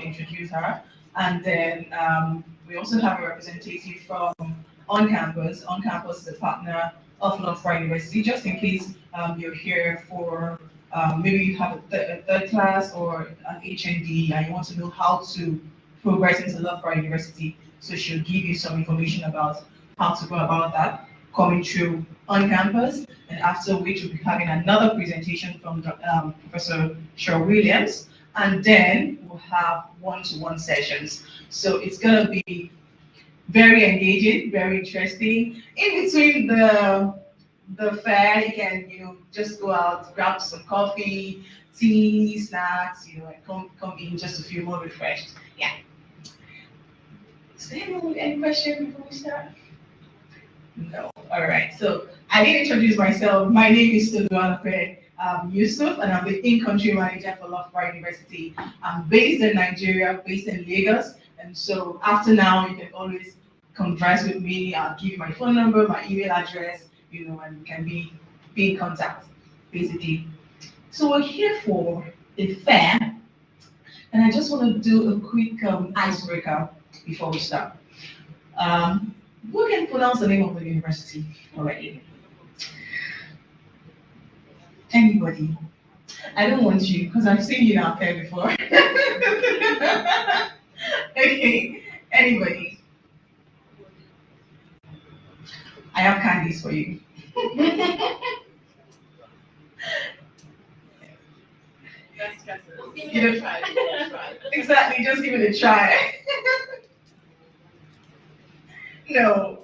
introduce her. And then we also have a representative from on campus. On campus is a partner of Loughborough University, just in case you're here for maybe you have a third class or an HND and you want to know how to progress into Loughborough University. So she'll give you some information about how to go about that coming through on campus, and after which we'll be having another presentation from Professor Cheryl Williams, and then we'll have one-to-one sessions. So it's gonna be very engaging, very interesting. In between the fair, you can just go out, grab some coffee, tea, snacks, and come in just to feel more refreshed. Yeah. Is there any question before we start? No. All right. So I didn't introduce myself. My name is Todoanape Yusuf, and I'm the in-country manager for Loughborough University. I'm based in Nigeria, based in Lagos, and so after now, you can always converse with me. I'll give you my phone number, my email address, and we can be in contact, basically. So we're here for the fair, and I just want to do a quick icebreaker before we start. Who can pronounce the name of the university already? Anybody? I don't want you, because I've seen you in our fair before. Okay, anybody? I have candies for you. Exactly, just give it a try. No.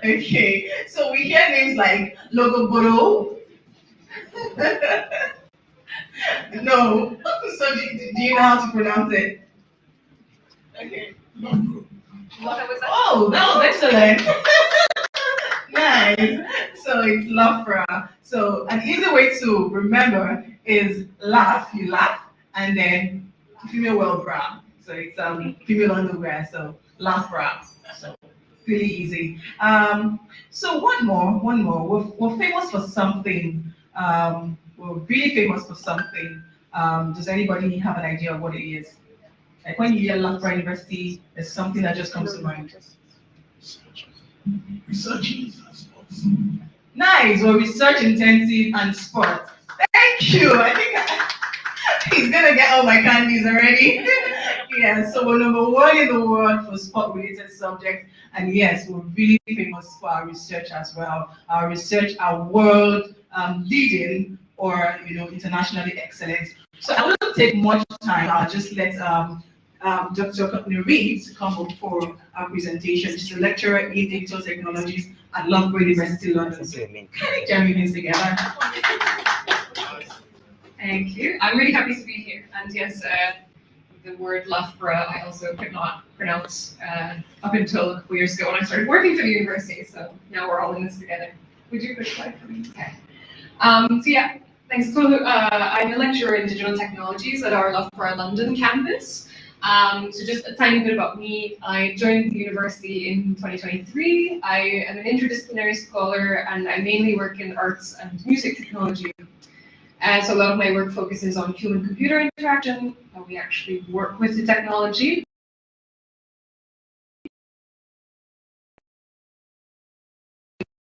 Okay, so we hear names like Logoboro. No. So do you know how to pronounce it? Okay. Oh, that was excellent. Nice. So it's Loughborough. So an easy way to remember is laugh. You laugh, and then female well bra. So it's female underwear. So Loughborough. So really easy. So one more. We're famous for something. We're really famous for something. Does anybody have an idea of what it is? Like when you hear Loughborough University, there's something that just comes to mind. Research. Nice. Well, research intensive and sports. Thank you. I think he's gonna get all my candies already. Yeah. So we're number one in the world for sport-related subjects, and yes, we're really famous for our research as well. Our research are world leading or internationally excellent. So I won't take much time. I'll just let Dr. Courtney Reed come up for our presentation. She's a lecturer in digital technologies at Loughborough University, London. So can we jam your hands together? Thank you. I'm really happy to be here. And yes, the word Loughborough I also could not pronounce up until a couple years ago when I started working for the university. So now we're all in this together. Would you push play for me? Okay. So yeah, thanks. So I'm a lecturer in digital technologies at our Loughborough London campus. So just a tiny bit about me. I joined the university in 2023. I am an interdisciplinary scholar and I mainly work in arts and music technology. So a lot of my work focuses on human-computer interaction. We actually work with the technology.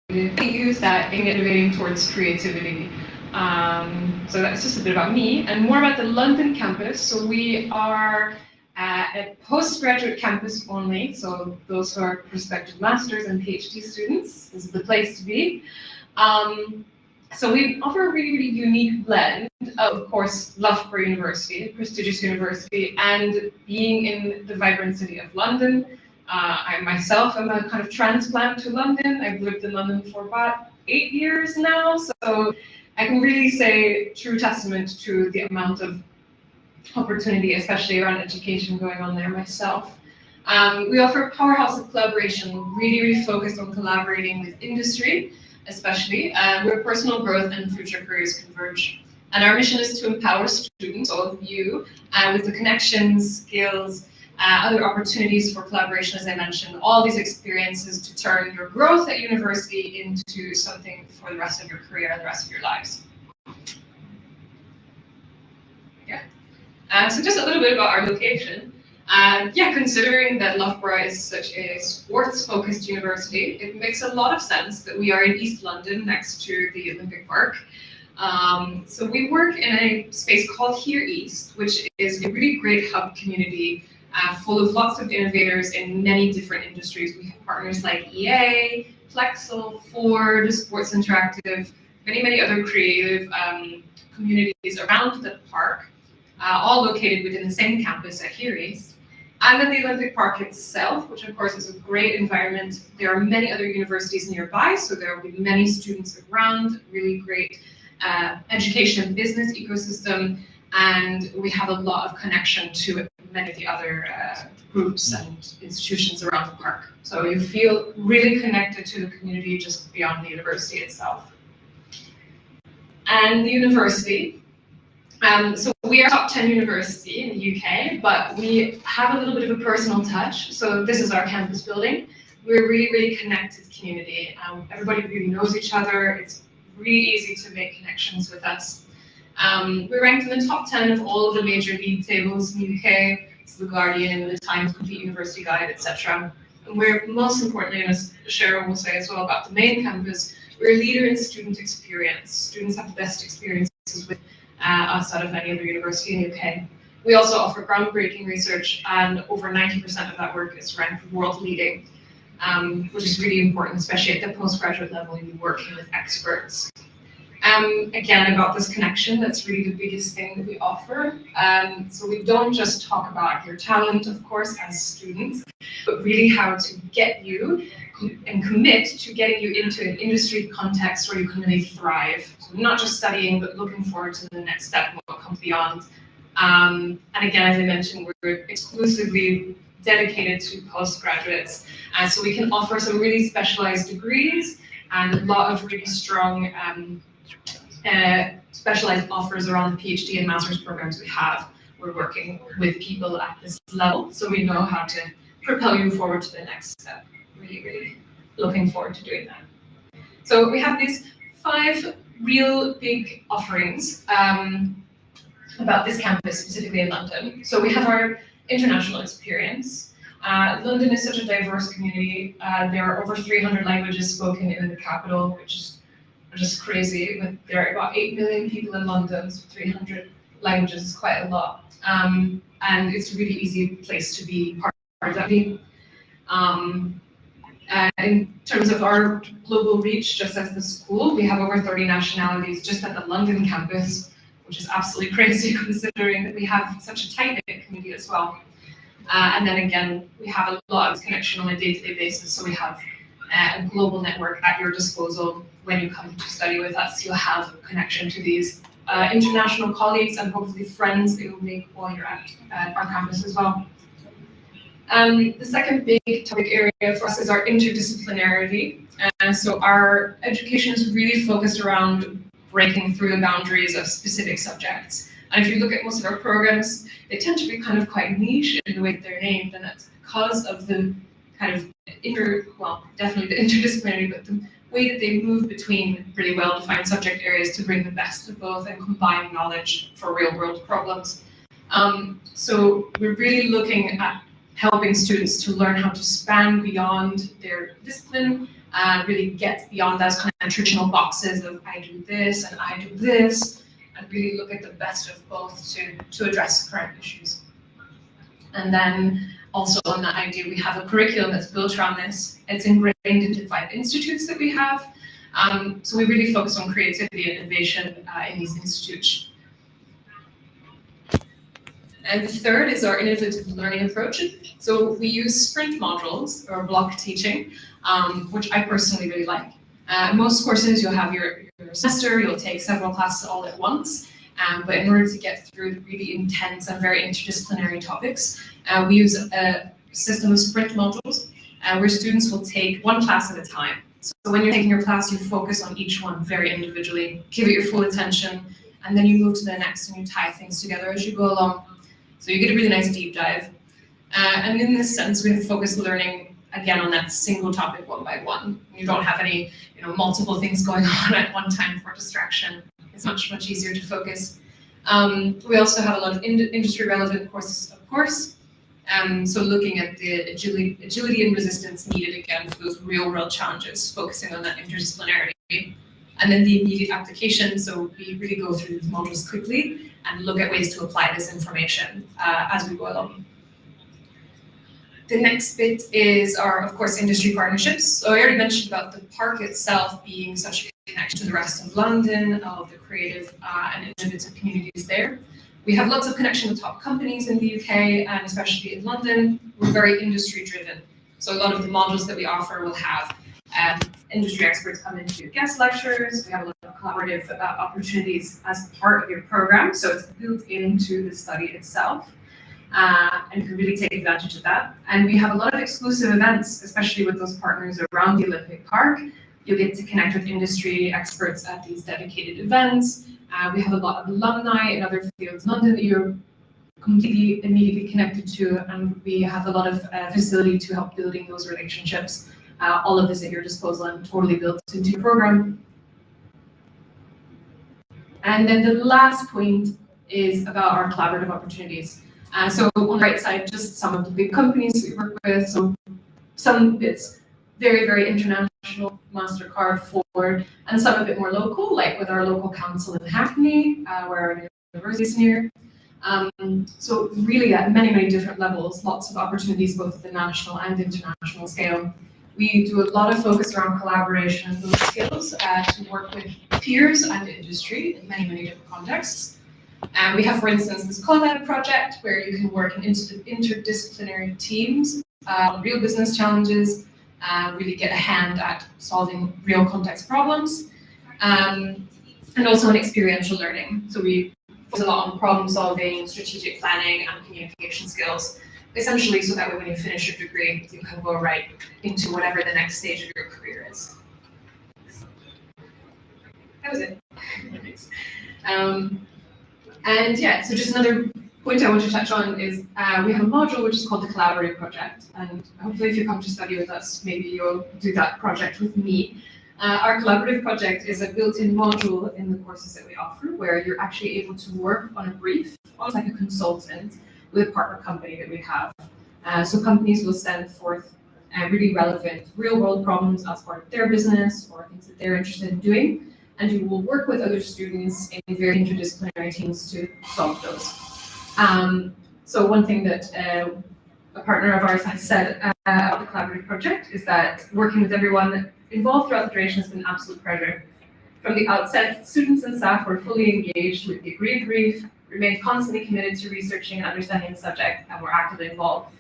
We use that in innovating towards creativity. So that's just a bit about me and more about the London campus. So we are a postgraduate campus only, so those who are prospective masters and PhD students, this is the place to be. So we offer a really, really unique blend of course, Loughborough University, a prestigious university, and being in the vibrant city of London. I myself am a kind of transplant to London. I've lived in London for about 8 years now, so I can really say true testament to the amount of opportunity, especially around education going on there myself. We offer a powerhouse of collaboration, really focused on collaborating with industry, especially, where personal growth and future careers converge. And our mission is to empower students, all of you, with the connections, skills, other opportunities for collaboration, as I mentioned, all these experiences to turn your growth at university into something for the rest of your career and the rest of your lives. Yeah. So just a little bit about our location. Yeah, considering that Loughborough is such a sports-focused university, it makes a lot of sense that we are in East London next to the Olympic Park. So we work in a space called Here East, which is a really great hub community full of lots of innovators in many different industries. We have partners like EA, Plexel, Ford, Sports Interactive, many other creative communities around the park, all located within the same campus at Here East. And then the Olympic Park itself, which of course is a great environment. There are many other universities nearby, so there will be many students around, really great education and business ecosystem, and we have a lot of connection to many of the other groups and institutions around the park. So you feel really connected to the community just beyond the university itself. And the university. So we are a top 10 university in the UK, but we have a little bit of a personal touch. So this is our campus building. We're a really connected community. Everybody really knows each other. It's really easy to make connections with us. We're ranked in the top 10 of all of the major league tables in the UK. It's The Guardian, The Times Complete University Guide, etc. And we're, most importantly, and as Sharon will say as well about the main campus, we're a leader in student experience. Students have the best experiences with us out of any other university in the UK. We also offer groundbreaking research, and over 90% of that work is ranked world leading, which is really important, especially at the postgraduate level. You're working with experts. Again, about this connection, that's really the biggest thing that we offer. So we don't just talk about your talent, of course, as students, but really how to get you and commit to getting you into an industry context where you can really thrive. So not just studying, but looking forward to the next step and what comes beyond. And again, as I mentioned, we're exclusively dedicated to postgraduates. So we can offer some really specialized degrees and a lot of really strong specialized offers around the PhD and master's programs we have. We're working with people at this level, so we know how to propel you forward to the next step. Really looking forward to doing that. So we have these 5 real big offerings about this campus, specifically in London. So we have our international experience. London is such a diverse community. There are over 300 languages spoken in the capital, which is just crazy. There are about 8 million people in London, so 300 languages is quite a lot. And it's a really easy place to be part of that team. In terms of our global reach, just as the school, we have over 30 nationalities just at the London campus, which is absolutely crazy considering that we have such a tight-knit community as well. And then again, we have a lot of connection on a day-to-day basis, so we have a global network at your disposal. When you come to study with us, you'll have a connection to these international colleagues and hopefully friends that you'll make while you're at our campus as well. The second big topic area for us is our interdisciplinarity. So our education is really focused around breaking through the boundaries of specific subjects. And if you look at most of our programs, they tend to be kind of quite niche in the way that they're named, and that's because of the kind of definitely the interdisciplinary, but the way that they move between really well-defined subject areas to bring the best of both and combine knowledge for real-world problems. So we're really looking at helping students to learn how to span beyond their discipline, really get beyond those kind of traditional boxes of I do this and I do this, and really look at the best of both to address current issues. And then also on that idea, we have a curriculum that's built around this. It's ingrained into 5 institutes that we have. So we really focus on creativity and innovation in these institutes. And the third is our innovative learning approach. So we use sprint modules or block teaching, which I personally really like. Most courses, you'll have your semester, you'll take several classes all at once. But in order to get through the really intense and very interdisciplinary topics, we use a system of sprint modules where students will take one class at a time. So when you're taking your class, you focus on each one very individually, give it your full attention, and then you move to the next and you tie things together as you go along. So you get a really nice deep dive. And in this sense, we have focused learning again on that single topic one by one. You don't have any multiple things going on at one time for distraction. It's much easier to focus. We also have a lot of industry relevant courses, of course. So looking at the agility and resistance needed again for those real world challenges, focusing on that interdisciplinarity. And then the immediate application, so we really go through these modules quickly and look at ways to apply this information as we go along. The next bit is our, of course, industry partnerships. So I already mentioned about the park itself being such a connection to the rest of London, of the creative and innovative communities there. We have lots of connection with top companies in the UK and especially in London. We're very industry driven. So a lot of the modules that we offer will have industry experts come in to do guest lectures. We have a lot of collaborative opportunities as part of your program. So it's built into the study itself. And you can really take advantage of that. And we have a lot of exclusive events, especially with those partners around the Olympic Park. You'll get to connect with industry experts at these dedicated events. We have a lot of alumni in other fields in London that you're completely immediately connected to, and we have a lot of facility to help building those relationships. All of this at your disposal and totally built into your program. And then the last point is about our collaborative opportunities. So on the right side, just some of the big companies we work with. So some bits very, very international, MasterCard, Ford, and some a bit more local, like with our local council in Hackney, where our university is near. So really at many, many different levels, lots of opportunities both at the national and international scale. We do a lot of focus around collaboration and those skills to work with peers and industry in many, many different contexts. We have, for instance, this collab project where you can work in interdisciplinary teams on real business challenges, really get a hand at solving real context problems, and also in experiential learning. So we focus a lot on problem solving, strategic planning, and communication skills, essentially so that way when you finish your degree, you can go right into whatever the next stage of your career is. That was it. And yeah, so just another point I want to touch on is we have a module which is called the Collaborative Project. And hopefully if you come to study with us, maybe you'll do that project with me. Our Collaborative Project is a built-in module in the courses that we offer where you're actually able to work on a brief, almost like a consultant, with a partner company that we have. So companies will send forth really relevant real-world problems as part of their business or things that they're interested in doing. And you will work with other students in very interdisciplinary teams to solve those. So one thing that a partner of ours has said about the Collaborative Project is that working with everyone involved throughout the duration has been an absolute pleasure. From the outset, students and staff were fully engaged with the agreed brief, remained constantly committed to researching and understanding the subject, and were actively involved.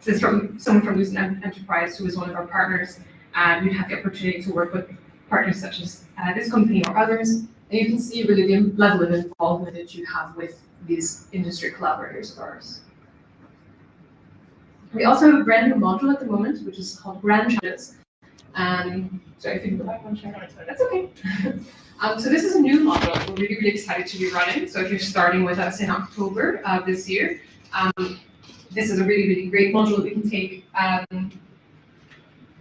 This is from someone from Lucent Enterprise, who is one of our partners. You'd have the opportunity to work with partners such as this company or others, and you can see really the level of involvement that you have with these industry collaborators of ours. We also have a brand new module at the moment, which is called Grand Challenges. Sorry, if you can go back one check, that's okay. So this is a new module we're really, really excited to be running. So if you're starting with us in October of this year, this is a really, really great module that we can take.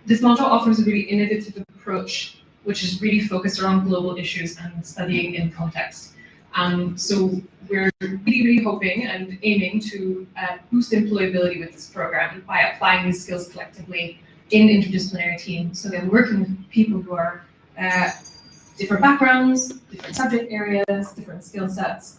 This module offers a really innovative approach, which is really focused around global issues and studying in context. So we're really, really hoping and aiming to boost employability with this program by applying these skills collectively in interdisciplinary teams. So they're working with people who are different backgrounds, different subject areas, different skill sets.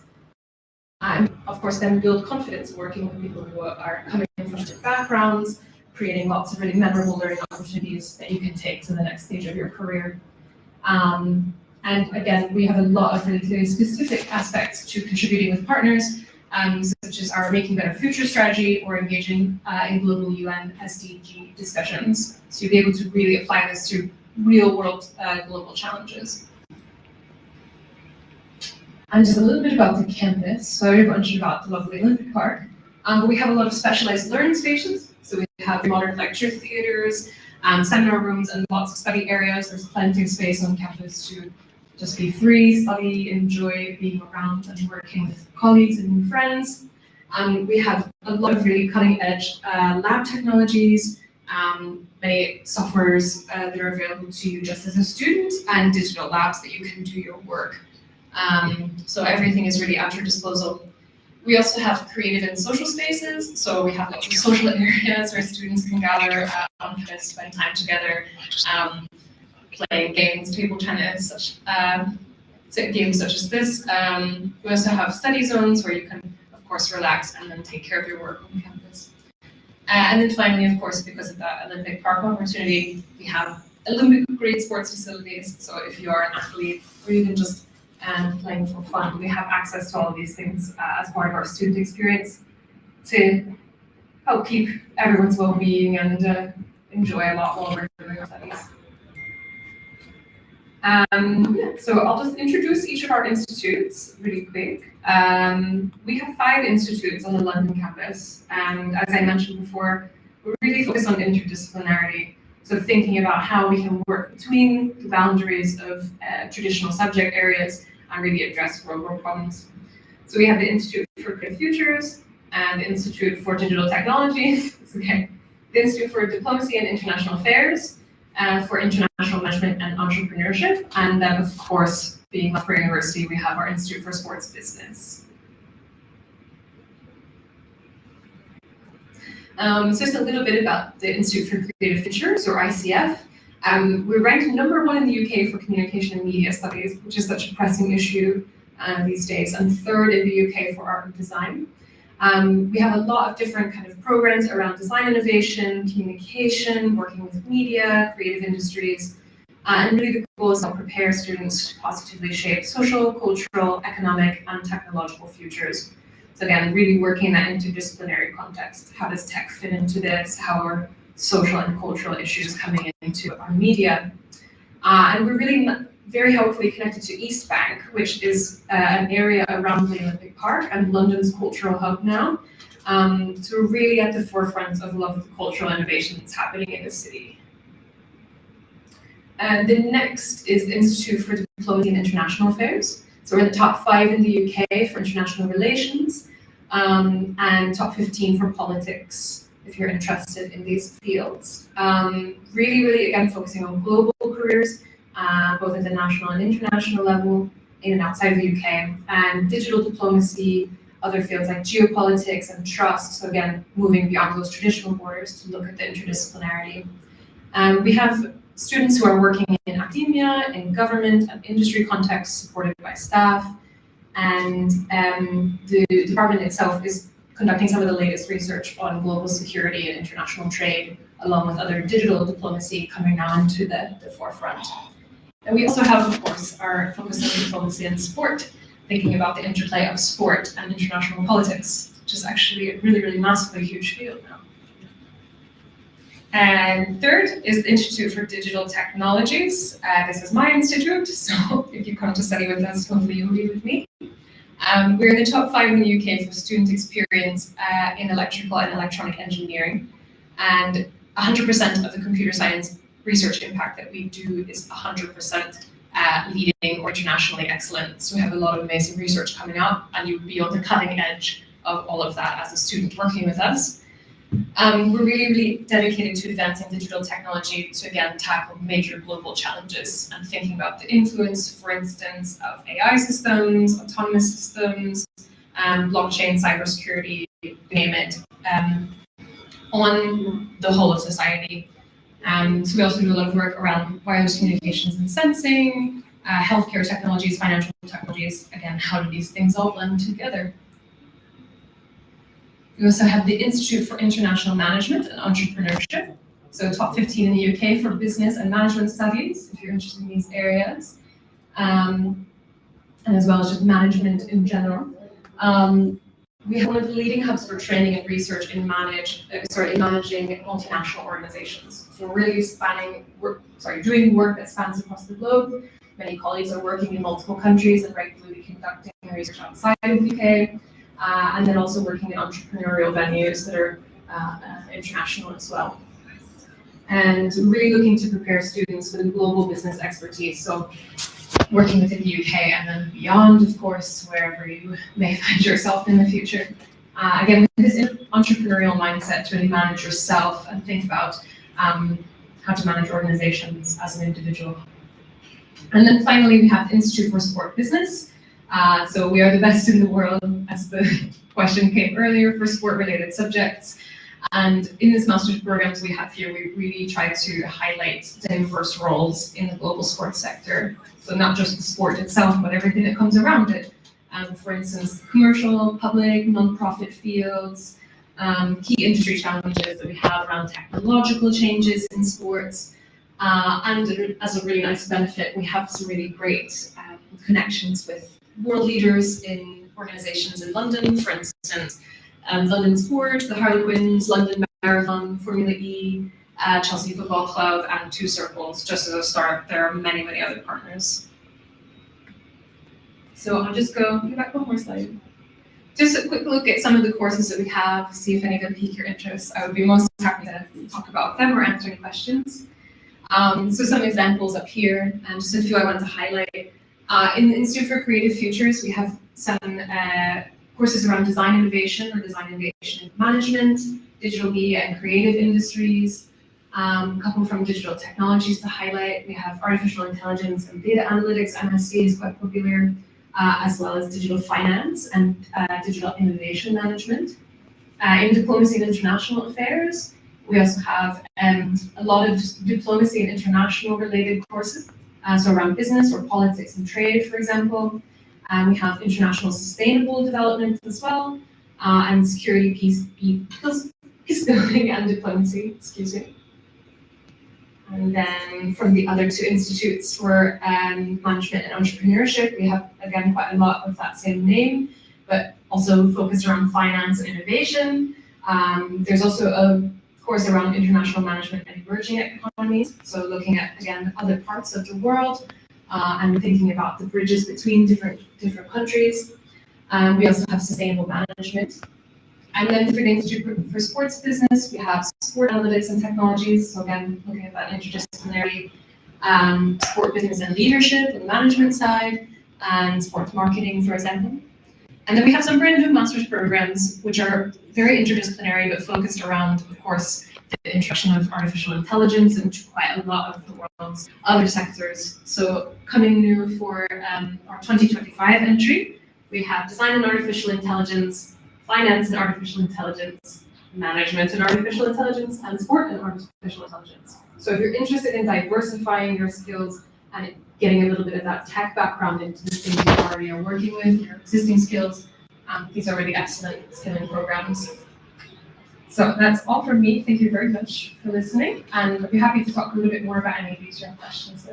And of course, then build confidence working with people who are coming from different backgrounds, creating lots of really memorable learning opportunities that you can take to the next stage of your career. And again, we have a lot of really specific aspects to contributing with partners, such as our Making Better Future strategy or engaging in global UN SDG discussions. So you'll be able to really apply this to real world global challenges. And just a little bit about the campus. So I already mentioned about the lovely Olympic Park, but we have a lot of specialized learning spaces. So we have modern lecture theaters, seminar rooms, and lots of study areas. There's plenty of space on campus to just be free, study, enjoy being around and working with colleagues and new friends. We have a lot of really cutting edge lab technologies, many softwares that are available to you just as a student, and digital labs that you can do your work. So everything is really at your disposal. We also have creative and social spaces. So we have lots of social areas where students can gather on campus, spend time together, playing games, table tennis, games such as this. We also have study zones where you can, of course, relax and then take care of your work on campus. And then finally, of course, because of that Olympic Park opportunity, we have Olympic-grade sports facilities. So if you are an athlete or even just playing for fun, we have access to all of these things as part of our student experience to help keep everyone's well-being and enjoy a lot while we're doing our studies. So I'll just introduce each of our institutes really quick. We have 5 institutes on the London campus, and as I mentioned before, we're really focused on interdisciplinarity. So thinking about how we can work between the boundaries of traditional subject areas and really address real-world problems. So we have the Institute for Creative Futures and the Institute for Digital Technologies, the Institute for Diplomacy and International Affairs, for International Management and Entrepreneurship, and then of course, being Loughborough University, we have our Institute for Sports Business. So just a little bit about the Institute for Creative Futures, or ICF. We're ranked #1 in the UK for communication and media studies, which is such a pressing issue these days, and 3rd in the UK for art and design. We have a lot of different kind of programs around design innovation, communication, working with media, creative industries, and really the goal is to prepare students to positively shape social, cultural, economic, and technological futures. So again, really working in that interdisciplinary context. How does tech fit into this? How are social and cultural issues coming into our media? And we're really very helpfully connected to East Bank, which is an area around the Olympic Park and London's cultural hub now. So we're really at the forefront of a lot of the cultural innovation that's happening in the city. The next is the Institute for Diplomacy and International Affairs. So we're in the top 5 in the UK for international relations, and top 15 for politics, if you're interested in these fields. Really, again, focusing on global careers, both at the national and international level, in and outside the UK, and digital diplomacy, other fields like geopolitics and trust. So again, moving beyond those traditional borders to look at the interdisciplinarity. We have students who are working in academia, in government and industry contexts, supported by staff. And the department itself is conducting some of the latest research on global security and international trade, along with other digital diplomacy coming now into the forefront. And we also have, of course, our focus on diplomacy and sport, thinking about the interplay of sport and international politics, which is actually a really massively huge field now. And 3rd is the Institute for Digital Technologies. This is my institute, so if you come to study with us, hopefully you'll be with me. We're in the top 5 in the UK for student experience in electrical and electronic engineering. And 100% of the computer science research impact that we do is 100% leading or internationally excellent. So we have a lot of amazing research coming out, and you'll be on the cutting edge of all of that as a student working with us. We're really dedicated to advancing digital technology to, again, tackle major global challenges and thinking about the influence, for instance, of AI systems, autonomous systems, blockchain, cybersecurity, name it, on the whole of society. So we also do a lot of work around wireless communications and sensing, healthcare technologies, financial technologies. Again, how do these things all blend together? We also have the Institute for International Management and Entrepreneurship. So top 15 in the UK for business and management studies, if you're interested in these areas. And as well as just management in general. We have one of the leading hubs for training and research in managing multinational organizations. So we're really doing work that spans across the globe. Many colleagues are working in multiple countries and regularly conducting research outside of the UK, and then also working in entrepreneurial venues that are international as well. And really looking to prepare students with global business expertise. So working within the UK and then beyond, of course, wherever you may find yourself in the future. Again, with this entrepreneurial mindset to really manage yourself and think about how to manage organizations as an individual. And then finally, we have the Institute for Sport Business. So we are the best in the world, as the question came earlier, for sport-related subjects. And in this master's programs we have here, we really try to highlight diverse roles in the global sports sector. So not just the sport itself, but everything that comes around it. For instance, commercial, public, non-profit fields, key industry challenges that we have around technological changes in sports. And as a really nice benefit, we have some really great connections with world leaders in organizations in London, for instance, London Sport, the Harlequins, London Marathon, Formula E, Chelsea Football Club, and Two Circles. Just as a start, there are many, many other partners. So I'll just go back one more slide. Just a quick look at some of the courses that we have, see if any of them pique your interest. I would be most happy to talk about them or answer any questions. So some examples up here, and just a few I want to highlight. In the Institute for Creative Futures, we have some courses around design innovation or design innovation management, digital media and creative industries, a couple from digital technologies to highlight. We have artificial intelligence and data analytics, MSc is quite popular, as well as digital finance and digital innovation management. In diplomacy and international affairs, we also have a lot of diplomacy and international related courses, so around business or politics and trade, for example. We have international sustainable development as well, and security, peace building and diplomacy, excuse me. And then from the other two institutes for management and entrepreneurship, we have, again, quite a lot of that same name, but also focused around finance and innovation. There's also a course around international management and emerging economies, so looking at, again, other parts of the world and thinking about the bridges between different countries. We also have sustainable management. And then for the Institute for Sports Business, we have sport analytics and technologies. So again, looking at that interdisciplinary sport business and leadership and management side, and sports marketing, for example. And then we have some brand new master's programs, which are very interdisciplinary, but focused around, of course, the introduction of artificial intelligence and quite a lot of the world's other sectors. So coming new for our 2025 entry, we have design and artificial intelligence, finance and artificial intelligence, management and artificial intelligence, and sport and artificial intelligence. So if you're interested in diversifying your skills and getting a little bit of that tech background into the things you already are working with, your existing skills, these are really excellent skilling programs. So that's all from me. Thank you very much for listening, and I'd be happy to talk a little bit more about any of these questions.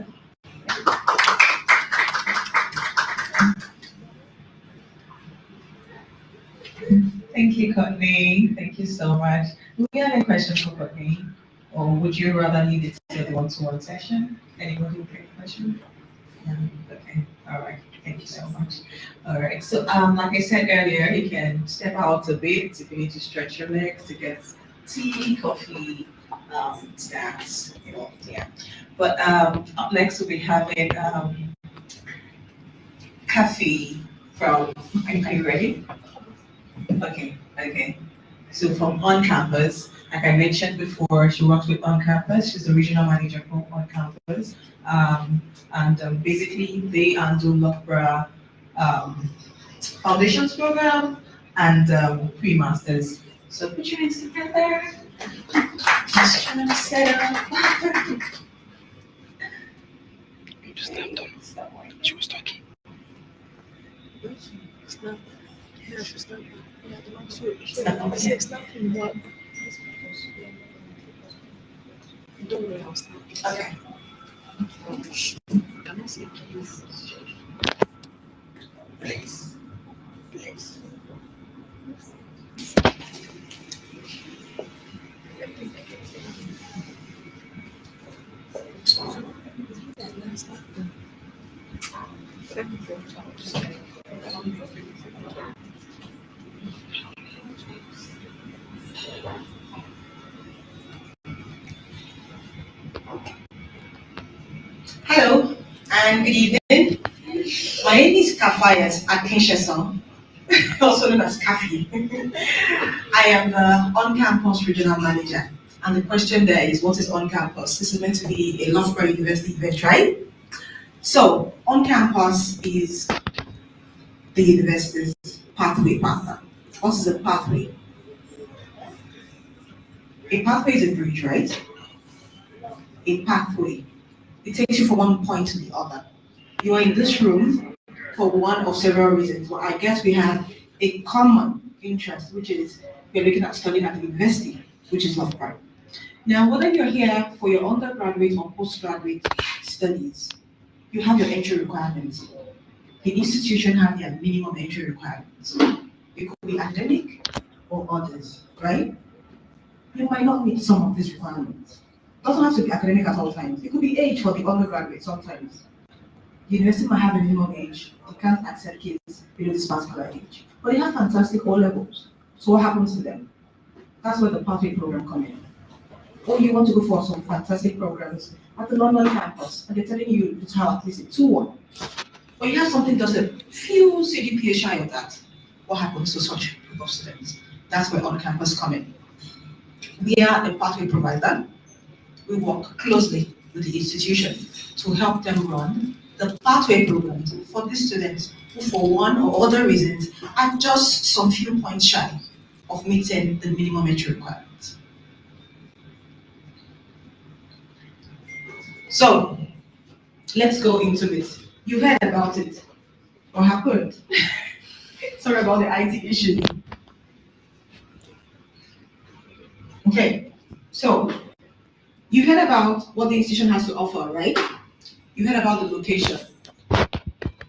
Thank you, Courtney. Thank you so much. Do we have any questions for Courtney? Or would you rather leave it to the one-to-one session? Anybody with a question? Okay, all right. Thank you so much. All right, so like I said earlier, you can step out a bit if you need to stretch your legs to get tea, coffee, snacks, yeah. But up next we'll be having Kathy from, are you ready? Okay. So from On Campus, like I mentioned before, she works with On Campus. She's the regional manager for On Campus. And basically they handle Loughborough Foundations Program and pre-masters. So put your hands together. Just trying to set up. You just stepped on. She was talking. Okay. Can I say please? Please. Hello and good evening. My name is Kafayat Akinsheson, also known as Kafi. I am the on-campus regional manager. And the question there is, what is on-campus? This is meant to be a Loughborough University event, right? So, on-campus is the university's pathway partner. What is a pathway? A pathway is a bridge, right? A pathway. It takes you from one point to the other. You are in this room for one of several reasons. Well, I guess we have a common interest, which is we're looking at studying at the university, which is Loughborough. Now, whether you're here for your undergraduate or postgraduate studies, you have your entry requirements. The institution have their minimum entry requirements. It could be academic or others, right? You might not meet some of these requirements. It doesn't have to be academic at all times. It could be age for the undergraduate sometimes. The university might have a minimum age. They can't accept kids below this particular age. But they have fantastic O levels. So what happens to them? That's where the pathway program comes in. Or you want to go for some fantastic programs at the London campus, and they're telling you to have at least a 2-1. Or you have something just a few CGPA shy of that. What happens to such group of students? That's where on-campus come in. We are a pathway provider. We work closely with the institution to help them run the pathway programs for these students who, for one or other reasons, are just some few points shy of meeting the minimum entry requirements. So, let's go into it. You heard about it. What happened? Sorry about the IT issue. Okay, so you heard about what the institution has to offer, right? You heard about the location.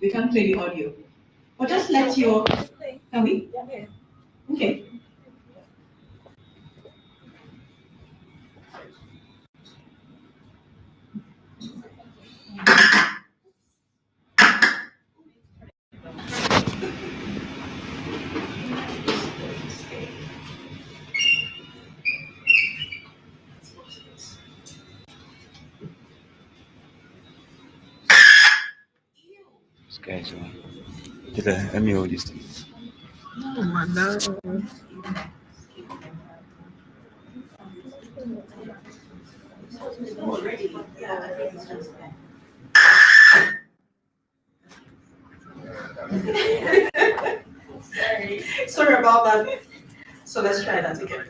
We can't play the audio. But just let your... Can we? Okay. This guy's did a meal this thing. Oh my God. Sorry about that. So let's try that again.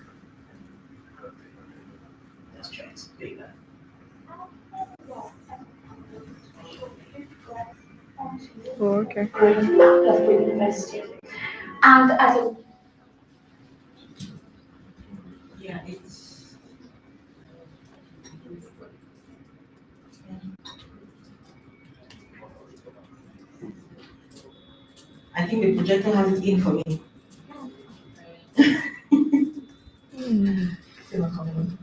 Let's try it bigger. Oh, okay. Loughborough University. And as a Yeah, it's... I think the projector has it in for me. Still not coming in.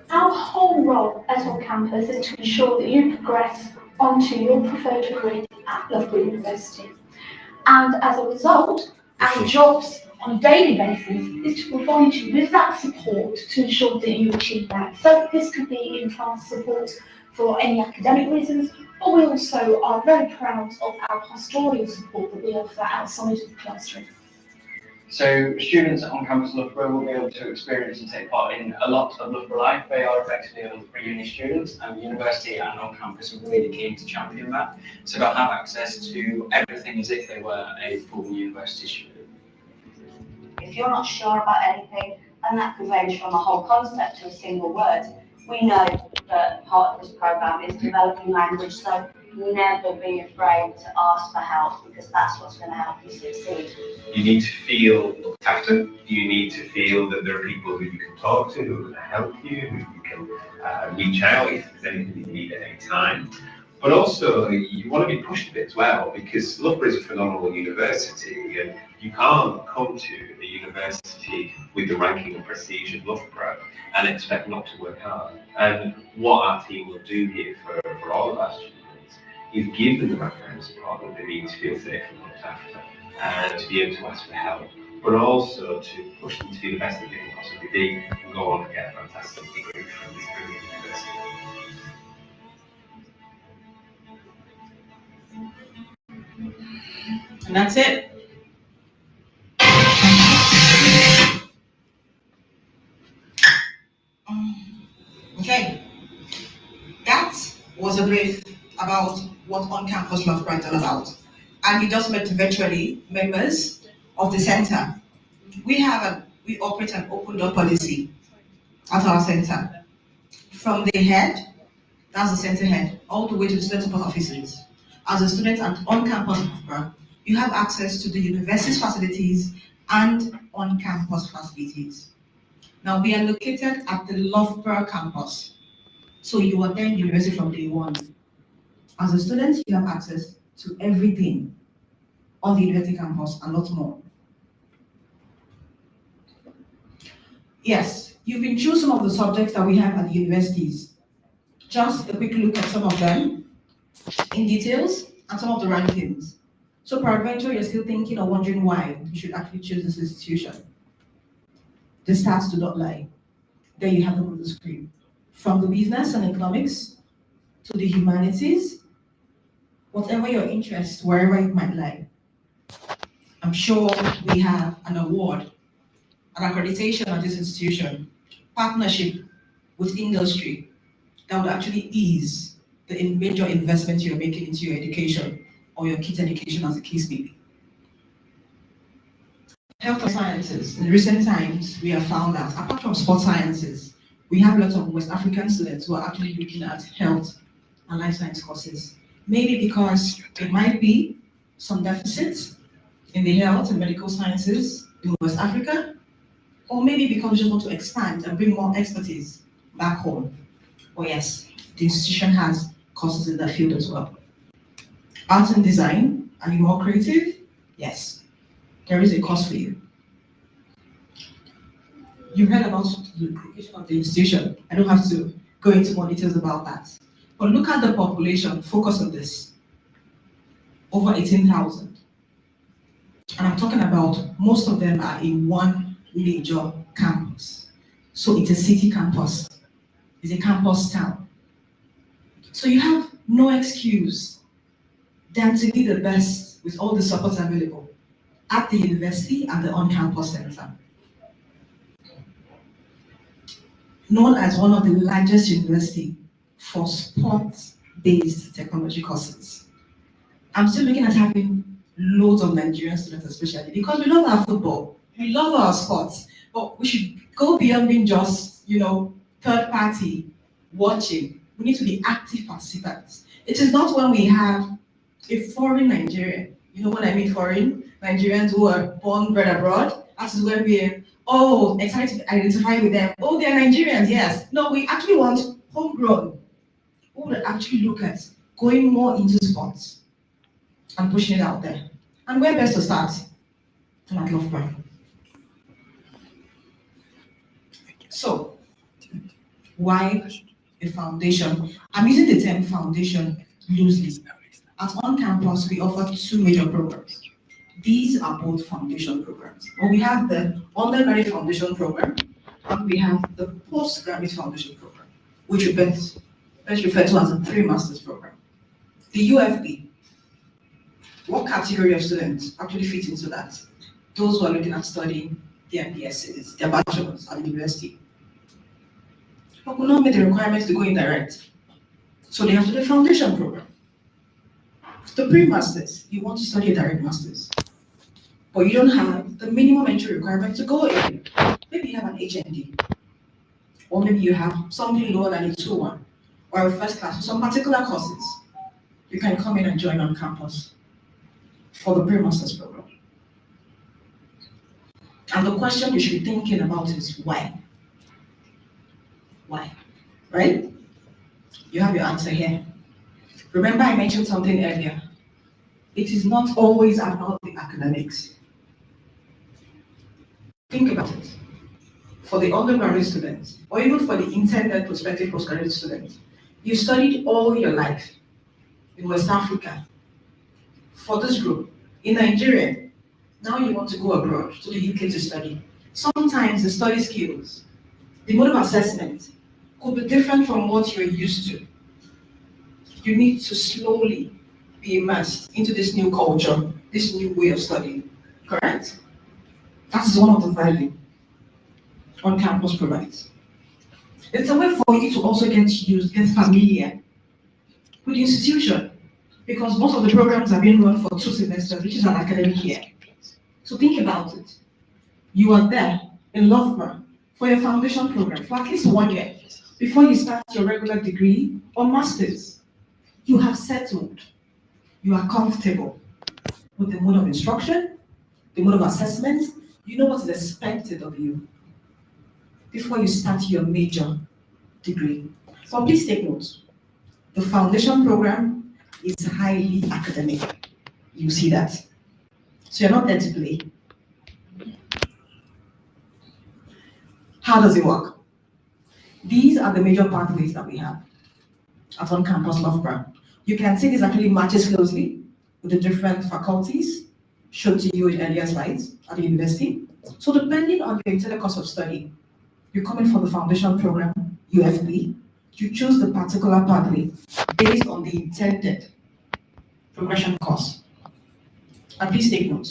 our whole role at on campus is to ensure that you progress onto your preferred degree at Loughborough University. And as a result, our jobs on a daily basis is to provide you with that support to ensure that you achieve that. So this could be in-class support for any academic reasons, but we also are very proud of our pastoral support that we offer outside of the classroom. So students on campus Loughborough will be able to experience and take part in a lot of Loughborough life. They are effectively a Loughborough uni students, and the university and on campus are really keen to champion that. So they'll have access to everything as if they were a full university student. If you're not sure about anything, and that could range from a whole concept to a single word, we know that part of this programme is developing language, so never be afraid to ask for help, because that's what's going to help you succeed. You need to feel looked after. You need to feel that there are people who you can talk to, who are going to help you, who you can reach out if there's anything you need at any time. But also, you want to be pushed a bit as well, because Loughborough is a phenomenal university, and you can't come to a university with the ranking and prestige of Loughborough and expect not to work hard. And what our team will do here for all of our students is give them the background and support that they need to feel safe and looked after, and to be able to ask for help, but also to push them to be the best that they can possibly be and go on to get a fantastic degree from this brilliant university. And that's it. Okay, that was a brief about what on-campus love is all about. And we just met virtually members of the center. We operate an open door policy at our center. From the head, that's the center head, all the way to the student support officers. As a student at on-campus Loughborough, you have access to the university's facilities and on-campus facilities. Now, we are located at the Loughborough campus. So you attend university from day one. As a student, you have access to everything on the university campus and lots more. Yes, you've been through some of the subjects that we have at the universities. Just a quick look at some of them in details and some of the rankings. So peradventure, you're still thinking or wondering why you should actually choose this institution. The stats do not lie. There you have them on the screen. From the business and economics to the humanities, whatever your interest, wherever it might lie. I'm sure we have an award, an accreditation at this institution, partnership with industry that would actually ease the major investment you're making into your education or your kids' education as the case may be. Health and sciences. In recent times, we have found that apart from sports sciences, we have lots of West African students who are actually looking at health and life science courses. Maybe because there might be some deficits in the health and medical sciences in West Africa, or maybe because we just want to expand and bring more expertise back home. Oh yes, the institution has courses in that field as well. Art and design, are you more creative? Yes, there is a course for you. You heard about the location of the institution. I don't have to go into more details about that. But look at the population, focus on this. Over 18,000. And I'm talking about most of them are in one major campus. So it's a city campus. It's a campus town. So you have no excuse than to be the best with all the supports available at the university and the on-campus center. Known as one of the largest universities for sports-based technology courses. I'm still looking at having loads of Nigerian students especially because we love our football, we love our sports, but we should go beyond being just, third party watching. We need to be active participants. It is not when we have a foreign Nigerian, you know what I mean foreign? Nigerians who are born, bred abroad, that is when we're, excited to identify with them. Oh, they're Nigerians, yes. No, we actually want homegrown, who will actually look at going more into sports and pushing it out there. And where best to start? At Loughborough. So, why a foundation? I'm using the term foundation loosely. At on-campus, we offer two major programs. These are both foundation programs. Well, we have the undergraduate foundation program, and we have the postgraduate foundation program, which we best refer to as a pre-master's program. The UFB, what category of students actually fit into that? Those who are looking at studying their BScs, their bachelors at the university, but will not meet the requirements to go in direct. So they have to do the foundation program. The pre-masters, you want to study a direct masters, but you don't have the minimum entry requirement to go in. Maybe you have an HND, or maybe you have something lower than a 2-1, or a first class, for some particular courses. You can come in and join on campus for the pre-masters program. And the question you should be thinking about is why? Why? Right? You have your answer here. Remember I mentioned something earlier. It is not always about the academics. Think about it. For the undergraduate students, or even for the intended prospective postgraduate students, you studied all your life in West Africa. For this group, in Nigeria, now you want to go abroad to the UK to study. Sometimes the study skills, the mode of assessment could be different from what you're used to. You need to slowly be immersed into this new culture this new way of studying, correct? That is one of the value on-campus provides. It's a way for you to also get used, get familiar with the institution, because most of the programs are being run for 2 semesters, which is an academic year. So think about it. You are there in Loughborough for your foundation program for at least 1 year before you start your regular degree or master's. You have settled. You are comfortable with the mode of instruction, the mode of assessment. You know what is expected of you before you start your major degree. So please take note. The foundation program is highly academic. You see that. So you're not there to play. How does it work? These are the major pathways that we have at on-campus Loughborough. You can see this actually matches closely with the different faculties shown to you in earlier slides at the university. So depending on your intended course of study, you come in for the foundation program, UFP, you choose the particular pathway based on the intended progression course. And please take note,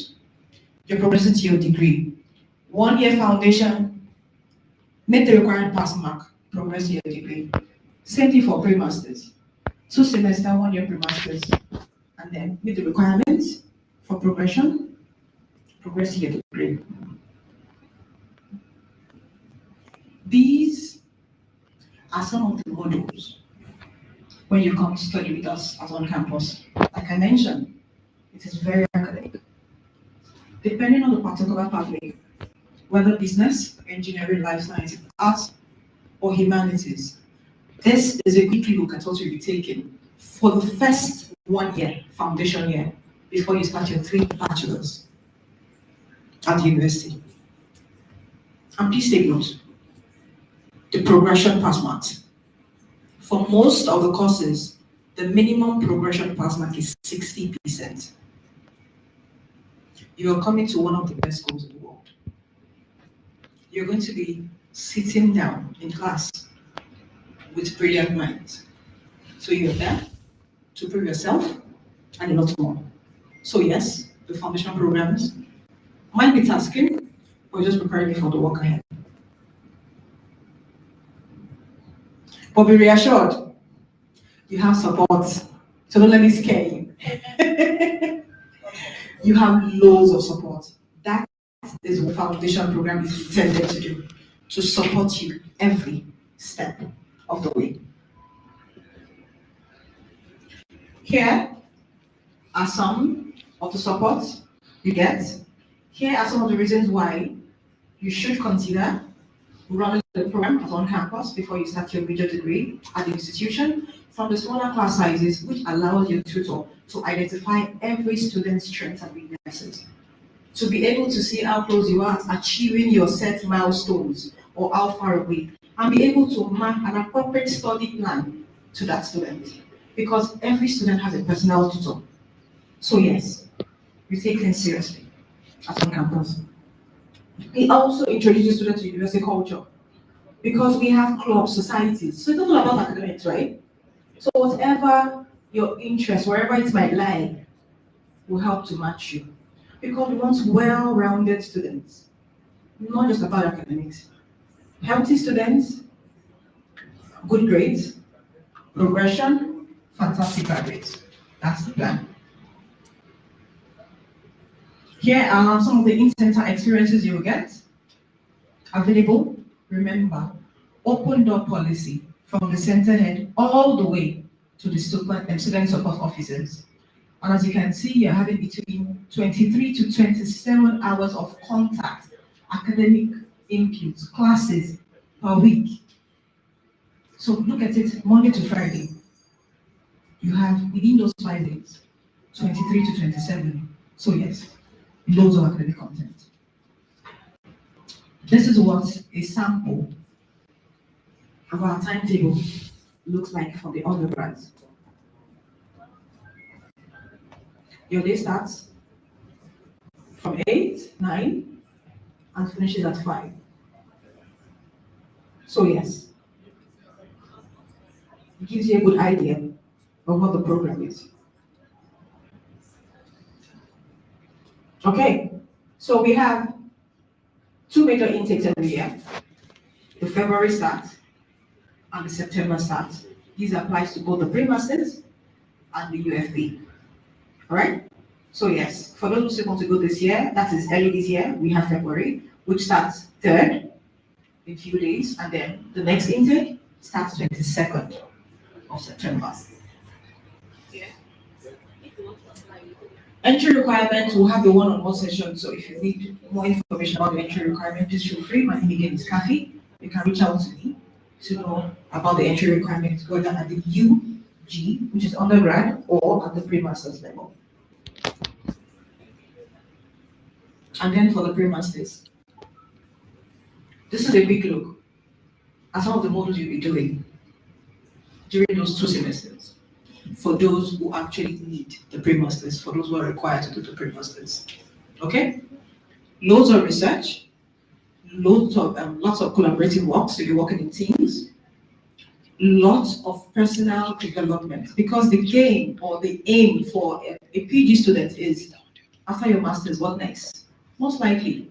you're progressing to your degree. 1 year foundation, make the required pass mark, progress to your degree. Same thing for pre-masters. 2 semester, 1 year pre-masters, and then meet the requirements for progression, progress to your degree. These are some of the modules when you come to study with us at on campus. Like I mentioned, it is very academic. Depending on the particular pathway, whether business, engineering, life sciences, arts, or humanities, this is a quick look at what you'll be taking for the first 1 year, foundation year, before you start your 3 bachelors at the university. And please take note, the progression pass marks. For most of the courses, the minimum progression pass mark is 60%. You are coming to one of the best schools in the world. You're going to be sitting down in class with brilliant minds. So you're there to prove yourself and a lot more. So yes, the foundation programs might be tasking, but just preparing you for the work ahead. But be reassured, you have support. So don't let me scare you. You have loads of support. That is what foundation program is intended to do, to support you every step of the way. Here are some of the support you get. Here are some of the reasons why you should consider running the program at on campus before you start your major degree at the institution, from the smaller class sizes, which allows your tutor to identify every student's strengths and weaknesses, to be able to see how close you are achieving your set milestones or how far away, and be able to map an appropriate study plan to that student, because every student has a personal tutor. So yes, we take things seriously at on campus. We also introduce students to university culture, because we have clubs, societies. So it's not all about academics, right? So whatever your interest, wherever it might lie, will help to match you. Because we want well-rounded students, not just about academics. Healthy students, good grades, progression, fantastic graduates. That's the plan. Here are some of the in-center experiences you will get. Available, remember, open door policy from the center head all the way to the student support officers. And as you can see, you're having between 23 to 27 hours of contact, academic inputs, classes per week. So look at it, Monday to Friday. You have, within those 5 days, 23 to 27. So yes, loads of academic content. This is what a sample of our timetable looks like for the undergrads. Your day starts from 8, 9, and finishes at 5. So yes, it gives you a good idea of what the program is. Okay, so we have two major intakes every year. The February start and the September start. This applies to both the pre-masters and the UFB. All right? So yes, for those who want to go this year, that is early this year, we have February, which starts 3rd in a few days, and then the next intake starts 22nd of September. Entry requirements, we'll have the one-on-one session, so if you need more information about the entry requirement, please feel free. My name again is Kathy. You can reach out to me to know about the entry requirements, whether at the UG, which is undergrad, or at the pre-masters level. And then for the pre-masters, this is a quick look at some of the modules you'll be doing during those 2 semesters for those who actually need the pre-masters, for those who are required to do the pre-masters. Okay? Loads of research, lots of collaborative work, so you're working in teams, lots of personal development, because the game or the aim for a PG student is, after your masters, what next? Most likely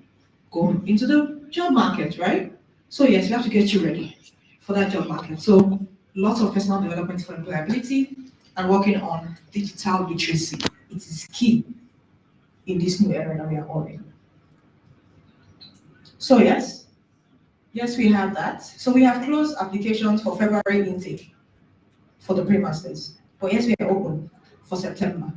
go into the job market, right? So yes, we have to get you ready for that job market. So lots of personal development for employability and working on digital literacy. It is key in this new era that we are all in. So yes, we have that. So we have closed applications for February intake for the pre-masters. But yes, we are open for September.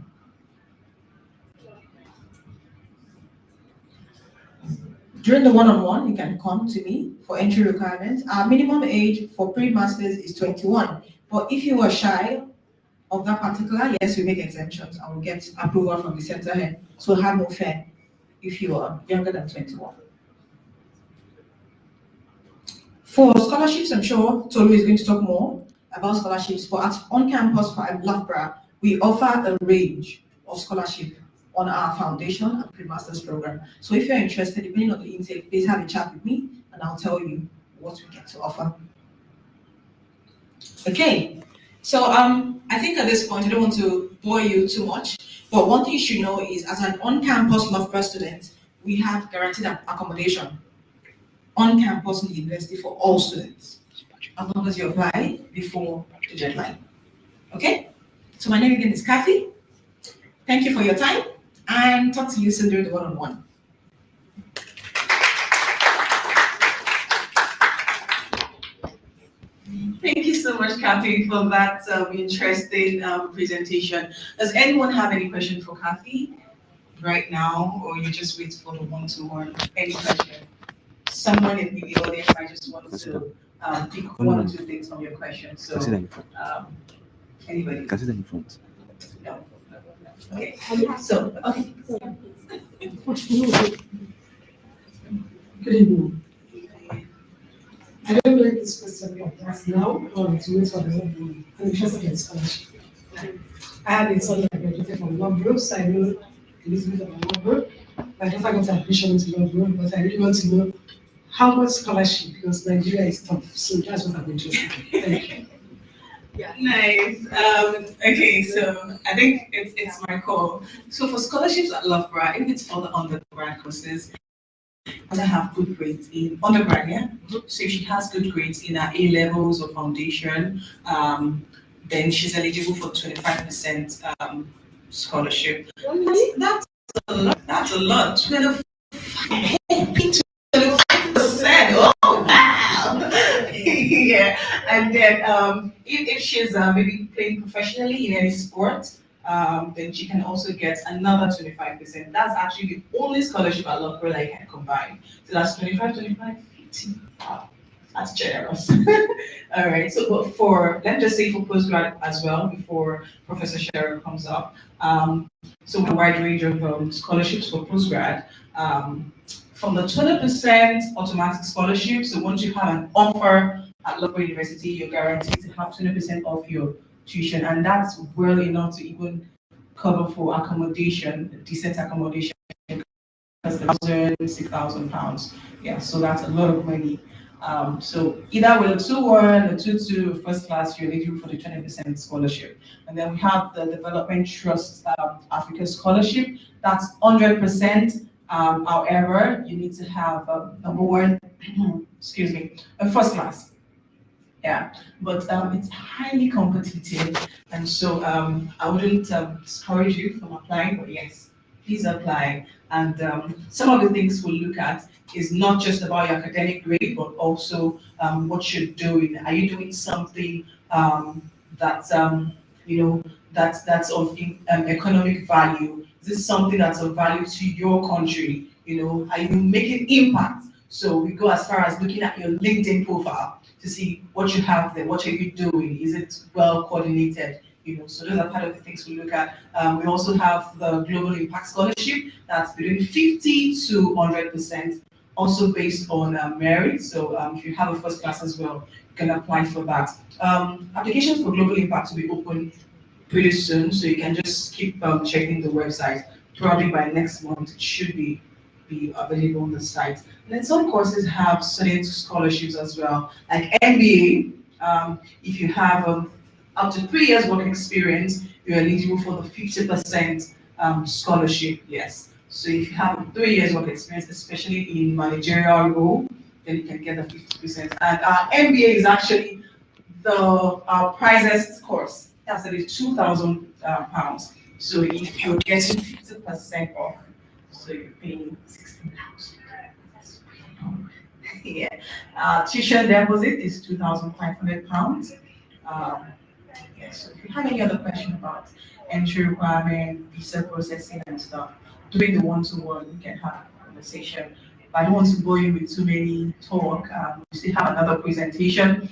During the one-on-one, you can come to me for entry requirements. Our minimum age for pre-masters is 21. But if you are shy of that particular, yes, we make exemptions and we get approval from the center head. So have no fear if you are younger than 21. For scholarships, I'm sure Tolu is going to talk more about scholarships. But at on-campus for Loughborough, we offer a range of scholarship on our foundation and pre-masters program. So if you're interested, depending on the intake, please have a chat with me and I'll tell you what we get to offer. Okay, so I think at this point, I don't want to bore you too much, but one thing you should know is as an on-campus Loughborough student, we have guaranteed accommodation on campus in the university for all students, as long as you apply before the deadline. Okay, so my name again is Kathy. Thank you for your time and talk to you soon during the one-on-one. Thank you so much, Kathy, for that interesting presentation. Does anyone have any question for Kathy right now, or you just wait for the one-to-one? Any question? Someone in the audience, I just want to pick one or two things from your question. So, anybody? Consider in front. No. Okay. So, okay. Good evening. I don't know if this question will ask now or to wait for the one I'm interested in scholarship. I had a son that graduated from Loughborough, so I know a little bit about Loughborough. My daughter got admission into Loughborough, but I really want to know how much scholarship, because Nigeria is tough. So that's what I'm interested in. Thank you. Yeah. Nice. Okay, so I think it's my call. So for scholarships at Loughborough, if it's for the undergrad courses, to have good grades in undergrad, yeah. So if she has good grades in her A levels or foundation, then she's eligible for 25% scholarship. That's a lot. That's a lot. 25%. Oh wow! Yeah, and then if she's maybe playing professionally in any sport, then she can also get another 25%. That's actually the only scholarship at Loughborough that you can combine. So that's 25, 50. Wow, that's generous. All right, so but for, let's just say for postgrad as well, before Professor Cheryl comes up. So a wide range of scholarships for postgrad. From the 20% automatic scholarship, so once you have an offer at local university, you're guaranteed to have 20% off your tuition, and that's well enough to even cover for accommodation, decent accommodation, because £6,000. Yeah, so that's a lot of money. So either with a 2-1 or 2-2 first class, you're eligible for the 20% scholarship. And then we have the Development Trust Africa Scholarship. That's 100%. However, you need to have number one, excuse me, a first class. Yeah, but it's highly competitive, and so I wouldn't discourage you from applying. But yes, please apply. And some of the things we'll look at is not just about your academic grade, but also what you're doing. Are you doing something that's that's of economic value? Is this something that's of value to your country? Are you making impact? So we go as far as looking at your LinkedIn profile to see what you have there, what are you doing, is it well coordinated? So those are part of the things we look at. We also have the Global Impact Scholarship that's between 50 to 100%, also based on merit. So if you have a first class as well, you can apply for that. Applications for Global Impact will be open pretty soon, so you can just keep checking the website. Probably by next month, it should be available on the site. And then some courses have student scholarships as well, like MBA. If you have up to 3 years work experience, you're eligible for the 50% scholarship. Yes. So if you have 3 years work experience, especially in managerial role, then you can get the 50%. And MBA is actually our pricest course. That's at least £2,000. So if you're getting 50% off, so you're paying 16,000. Yeah. Tuition deposit is £2,500. Yeah. So if you have any other question about entry requirement, visa processing and stuff, during the one-to-one, we can have a conversation. But I don't want to bore you with too many talk. We still have another presentation.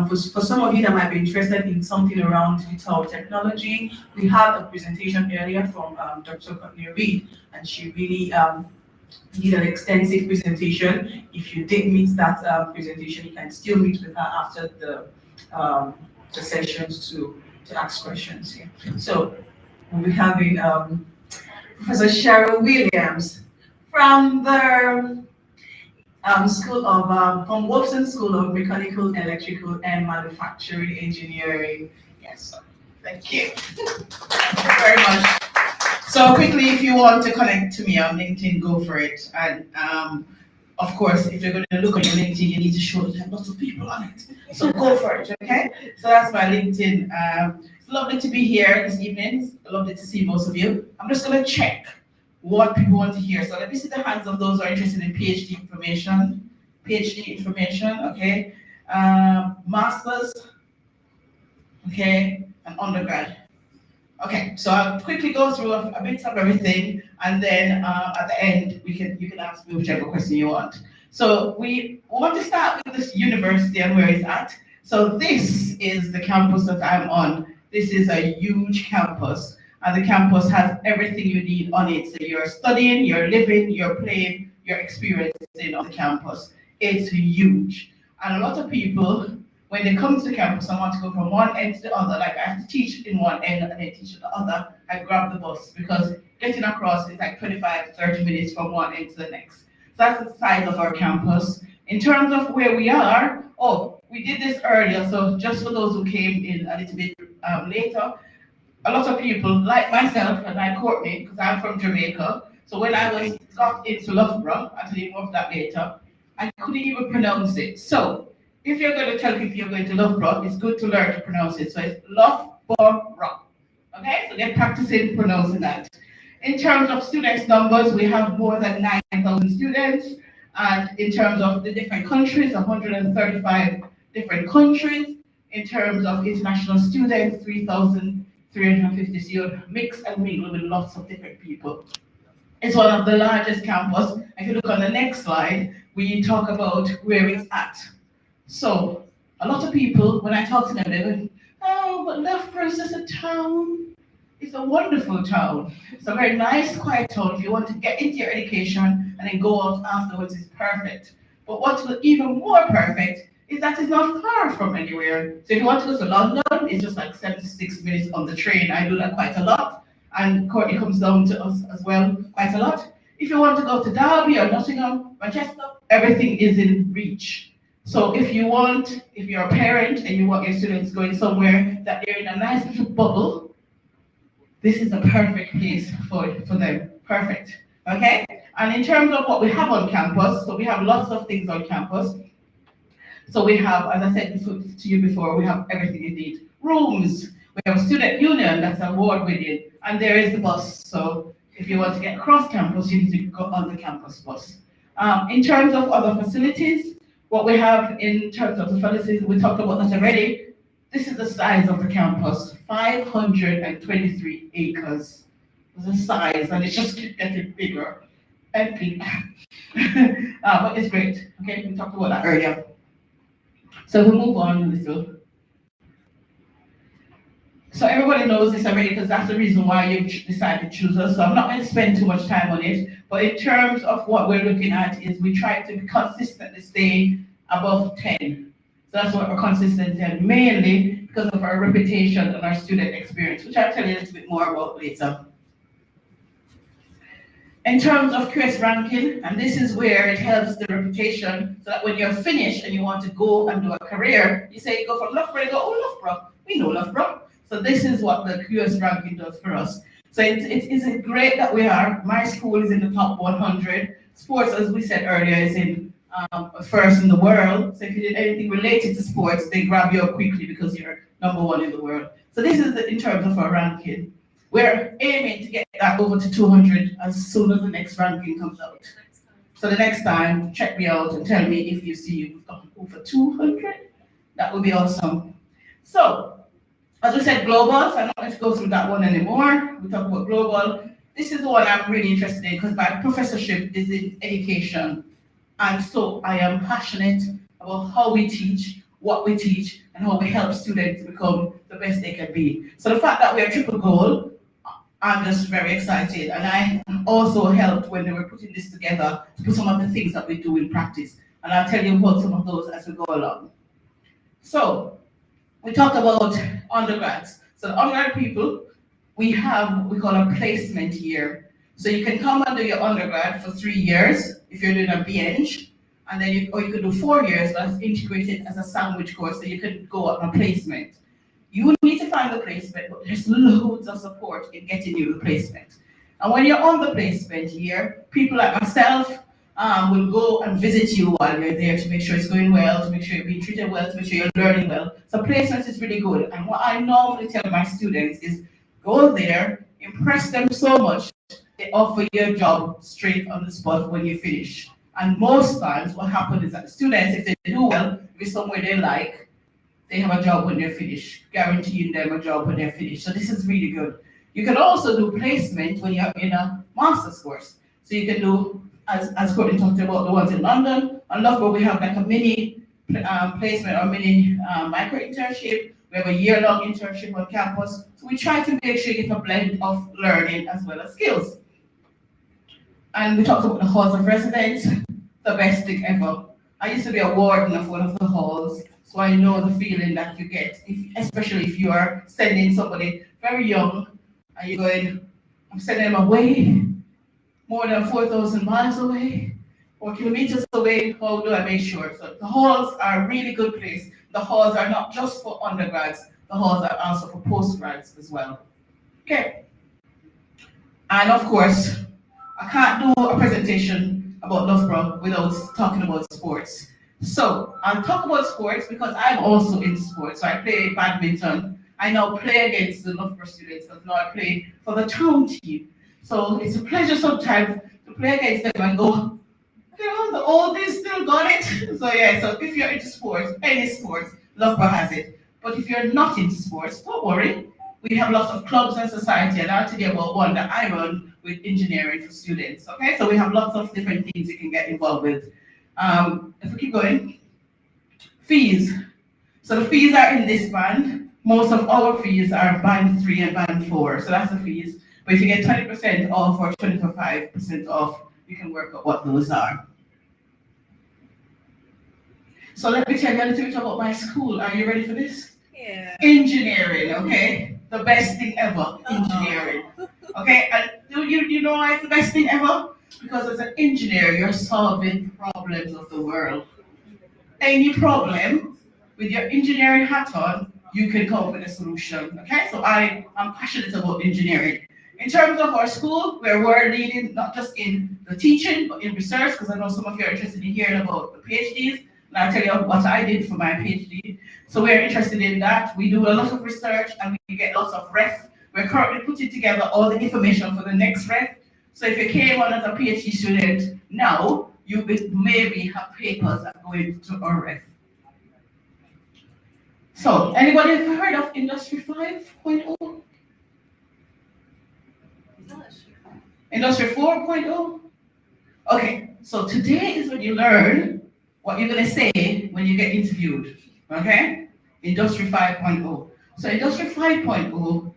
For some of you that might be interested in something around digital technology, we had a presentation earlier from Dr. Courtney Reed, and she really did an extensive presentation. If you did meet that presentation, you can still meet with her after the sessions to ask questions. Yeah. So we'll be having Professor Cheryl Williams from the from Wolfson School of Mechanical, Electrical, and Manufacturing Engineering. Yes, thank you. Thank you very much. So quickly, if you want to connect to me on LinkedIn, go for it. And of course, if you're going to look on your LinkedIn, you need to show that there are lots of people on it. So go for it, okay? So that's my LinkedIn. It's lovely to be here this evening. It's lovely to see most of you. I'm just going to check what people want to hear. So let me see the hands of those who are interested in PhD information. PhD information, okay? Masters, okay? And undergrad. Okay, so I'll quickly go through a bit of everything, and then at the end you can ask me whichever question you want. So we want to start with this university and where it's at. So this is the campus that I'm on. This is a huge campus, and the campus has everything you need on it. So you're studying, you're living, you're playing, you're experiencing on the campus. It's huge, and a lot of people, when they come to the campus and want to go from one end to the other, like I have to teach in one end and then teach at the other, I grab the bus because getting across is like 25 to 30 minutes from one end to the next. So that's the size of our campus. In terms of where we are, we did this earlier, so just for those who came in a little bit later, a lot of people, like myself and like Courtney, because I'm from Jamaica, so when I got into Loughborough, I'll tell you more of that later, I couldn't even pronounce it. So if you're going to tell people you're going to Loughborough, it's good to learn to pronounce it. So it's Loughborough. Okay, so get practicing pronouncing that. In terms of students numbers, we have more than 9,000 students. And in terms of the different countries, 135 different countries. In terms of international students, 3,350. So you mix and mingle with lots of different people. It's one of the largest campus. If you look on the next slide, we talk about where it's at. So a lot of people, when I talk to them, they go, oh, but Loughborough is just a town. It's a wonderful town. It's a very nice, quiet town. If you want to get into your education and then go out afterwards, it's perfect. But what's even more perfect is that it's not far from anywhere. So if you want to go to London, it's just like 76 minutes on the train. I do that quite a lot. And Courtney comes down to us as well quite a lot. If you want to go to Derby or Nottingham, Manchester, everything is in reach. So if you're a parent and you want your students going somewhere that they're in a nice little bubble, this is a perfect place for them. Perfect. Okay? And in terms of what we have on campus, so we have lots of things on campus. So we have, as I said to you before, we have everything you need. Rooms, we have a student union that's award winning, and there is the bus. So if you want to get across campus, you need to go on the campus bus. In terms of other facilities, what we have in terms of the facilities, we talked about that already. This is the size of the campus, 523 acres. The size, and it just keeps getting bigger and bigger. But it's great. Okay, we talked about that earlier. So we'll move on a little. So everybody knows this already because that's the reason why you've decided to choose us. So I'm not going to spend too much time on it. But in terms of what we're looking at is we try to consistently stay above 10. So that's what we're consistently at, mainly because of our reputation and our student experience, which I'll tell you a little bit more about later. In terms of QS ranking, and this is where it helps the reputation, so that when you're finished and you want to go and do a career, you say, go from Loughborough, you go, oh, Loughborough, we know Loughborough. So this is what the QS ranking does for us. So it's great that we are, my school is in the top 100. Sports, as we said earlier, is in first in the world. So if you did anything related to sports, they grab you up quickly because you're #1 in the world. So this is in terms of our ranking. We're aiming to get that over to 200 as soon as the next ranking comes out. So the next time, check me out and tell me if you see you've gone over 200. That would be awesome. So, as we said, global. So I'm not going to go through that one anymore. We talk about global. This is the one I'm really interested in because my professorship is in education. And so I am passionate about how we teach, what we teach, and how we help students become the best they can be. So the fact that we are triple gold, I'm just very excited. And I also helped when they were putting this together to put some of the things that we do in practice. And I'll tell you about some of those as we go along. So we talked about undergrads. So the undergrad people, we call a placement year. So you can come and do your undergrad for 3 years if you're doing a BEng, and then or you could do 4 years, but it's integrated as a sandwich course, so you can go on a placement. You need to find the placement, but there's loads of support in getting you the placement. And when you're on the placement year, people like myself will go and visit you while you're there to make sure it's going well, to make sure you're being treated well, to make sure you're learning well. So placement is really good. And what I normally tell my students is go there, impress them so much, they offer you a job straight on the spot when you finish. And most times what happens is that the students, if they do well, if it's somewhere they like, they have a job when they're finished, guaranteeing them a job when they're finished. So this is really good. You can also do placement when you're in a master's course. So you can do, as Courtney talked about, the ones in London. And Loughborough, we have like a mini placement or mini micro internship. We have a year-long internship on campus. So we try to make sure you get a blend of learning as well as skills. And we talked about the halls of residence, the best thing ever. I used to be a warden of one of the halls. So I know the feeling that you get, especially if you are sending somebody very young and you're going, I'm sending them away, more than 4,000 miles away, or kilometers away. How do I make sure? So the halls are a really good place. The halls are not just for undergrads, the halls are also for postgrads as well. Okay. And of course, I can't do a presentation about Loughborough without talking about sports. So I'll talk about sports because I'm also into sports. So I play badminton. I now play against the Loughborough students because now I play for the town team. So it's a pleasure sometimes to play against them and go, the oldies still got it. So yeah, so if you're into sports, any sports, Loughborough has it. But if you're not into sports, don't worry. We have lots of clubs and society, and I'll tell you about one that I run with engineering for students. Okay, so we have lots of different things you can get involved with. If we keep going, fees. So the fees are in this band. Most of our fees are band 3 and band 4. So that's the fees. But if you get 20% off or 25% off, you can work out what those are. So let me tell you a little bit about my school. Are you ready for this? Yeah. Engineering, okay? The best thing ever, engineering. Okay, and you know why it's the best thing ever? Because as an engineer, you're solving problems of the world. any problem with your engineering hat on, you can come up with a solution. Okay, so I am passionate about engineering. In terms of our school, we're world leading not just in the teaching, but in research, because I know some of you are interested in hearing about the PhDs, and I'll tell you what I did for my PhD. So we're interested in that. We do a lot of research and we get lots of ref. We're currently putting together all the information for the next ref. So if you came on as a PhD student now, you will maybe have papers that go into our ref. So, anybody ever heard of Industry 5.0? Industry 4.0? Okay, so today is when you learn what you're going to say when you get interviewed. Okay? Industry 5.0. So, Industry 5.0,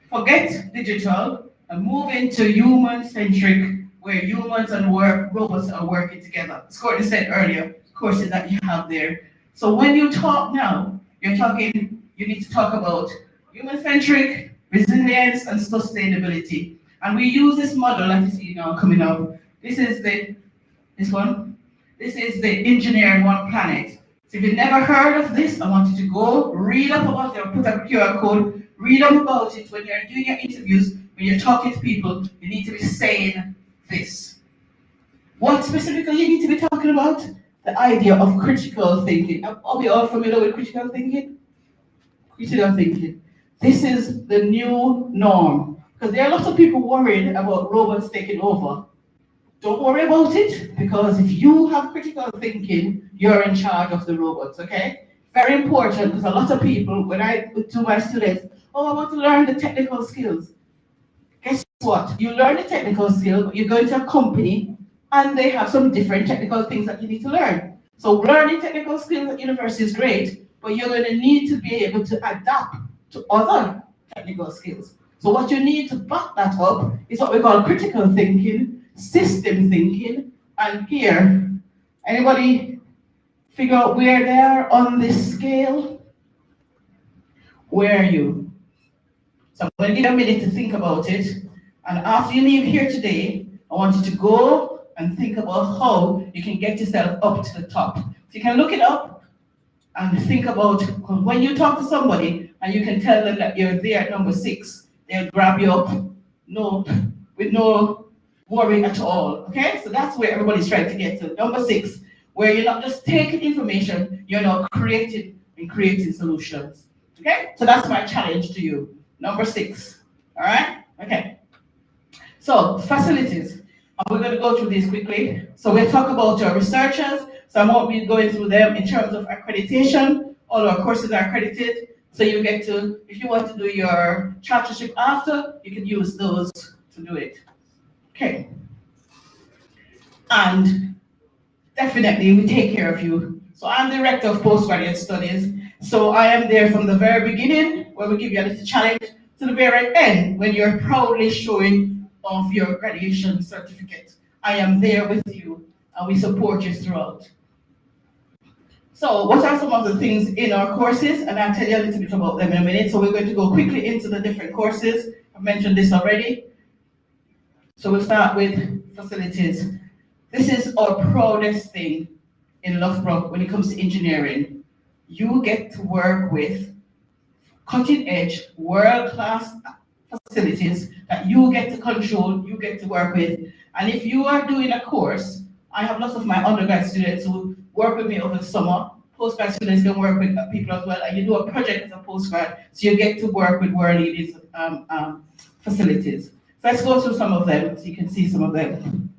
forget digital and move into human-centric, where humans and robots are working together. As Courtney said earlier, courses that you have there. So when you talk now, you need to talk about human-centric, resilience, and sustainability. And we use this model that you see now coming up. This is this one. This is the Engineering One Planet. So if you've never heard of this, I want you to go read up about it, or put a QR code, read up about it. When you're doing your interviews, when you're talking to people, you need to be saying this. What specifically you need to be talking about? The idea of critical thinking. Are we all familiar with critical thinking? Critical thinking. This is the new norm. Because there are lots of people worried about robots taking over. Don't worry about it, because if you have critical thinking, you're in charge of the robots, okay? Very important, because a lot of people, when I do my students, oh, I want to learn the technical skills. Guess what? You learn the technical skill, but you go into a company, and they have some different technical things that you need to learn. So learning technical skills at university is great, but you're going to need to be able to adapt to other technical skills. So what you need to back that up is what we call critical thinking, system thinking, and here, anybody figure out where they are on this scale? Where are you? So I'm going to give you a minute to think about it, and after you leave here today, I want you to go and think about how you can get yourself up to the top. So you can look it up and think about when you talk to somebody and you can tell them that you're there at number 6, they'll grab you up, with no worry at all. Okay, so that's where everybody's trying to get to. Number 6, where you're not just taking information, you're now creating solutions. Okay, so that's my challenge to you. Number 6. All right. Okay. So facilities. We're going to go through these quickly. So we'll talk about our researchers. So I won't be going through them in terms of accreditation. All our courses are accredited. So you get to, if you want to do your chartership after, you can use those to do it. Okay. And definitely we take care of you. So I'm Director of Postgraduate Studies. So I am there from the very beginning, where we give you a little challenge, to the very end, when you're proudly showing off your graduation certificate. I am there with you, and we support you throughout. So what are some of the things in our courses? And I'll tell you a little bit about them in a minute. So we're going to go quickly into the different courses. I've mentioned this already. So we'll start with facilities. This is our proudest thing in Loughborough when it comes to engineering. You get to work with cutting-edge, world-class facilities that you get to control, you get to work with. And if you are doing a course, I have lots of my undergrad students who work with me over the summer. Postgrad students can work with people as well, and you do a project as a postgrad, so you get to work with world-leading facilities. So let's go through some of them, so you can see some of them.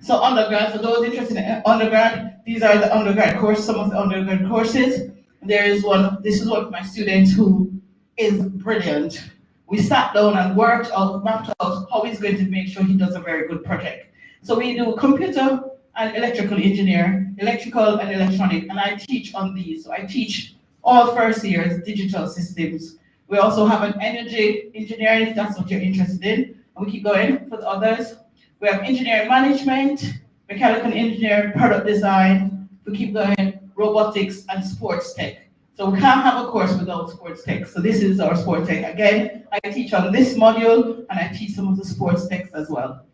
So undergrad, for those interested in undergrad, these are the undergrad courses, some of the undergrad courses. There is one, this is one of my students who is brilliant. We sat down and mapped out how he's going to make sure he does a very good project. So we do computer and electrical engineer, electrical and electronic, and I teach on these. So I teach all first years digital systems. We also have an energy engineering, if that's what you're interested in. And we keep going for the others. We have engineering management, mechanical engineering, product design. We keep going, robotics and sports tech. So we can't have a course without sports tech. So this is our sports tech. Again, I teach on this module and I teach some of the sports techs as well.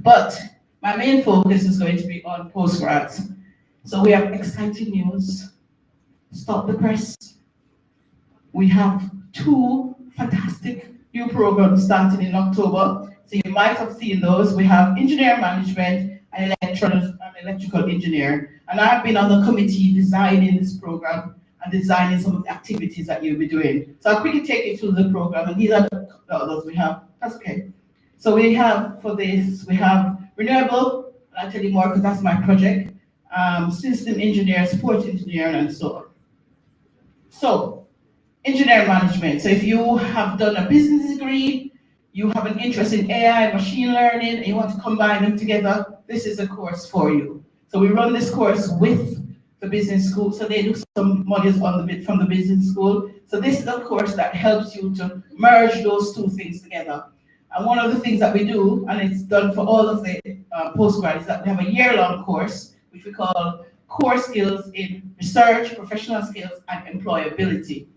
But my main focus is going to be on postgrads. So we have exciting news. Stop the press. We have 2 fantastic new programs starting in October. So you might have seen those. We have engineer management and electrical engineer. And I've been on the committee designing this program and designing some of the activities that you'll be doing. So I'll quickly take you through the program, and these are the others we have. That's okay. So we have for this, we have renewable, and I'll tell you more because that's my project, system engineer, support engineer, and so on. So, engineering management. So if you have done a business degree, you have an interest in AI, machine learning, and you want to combine them together, this is a course for you. So we run this course with the business school. So they do some modules from the business school. So this is a course that helps you to merge those 2 things together. And one of the things that we do, and it's done for all of the postgrads, is that we have a year-long course, which we call Core Skills in Research, Professional Skills, and Employability.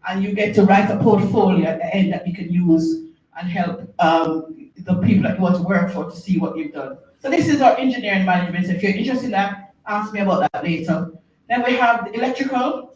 And you get to write a portfolio at the end that you can use and help the people that you want to work for to see what you've done. So this is our engineering management. So if you're interested in that, ask me about that later. Then we have the electrical.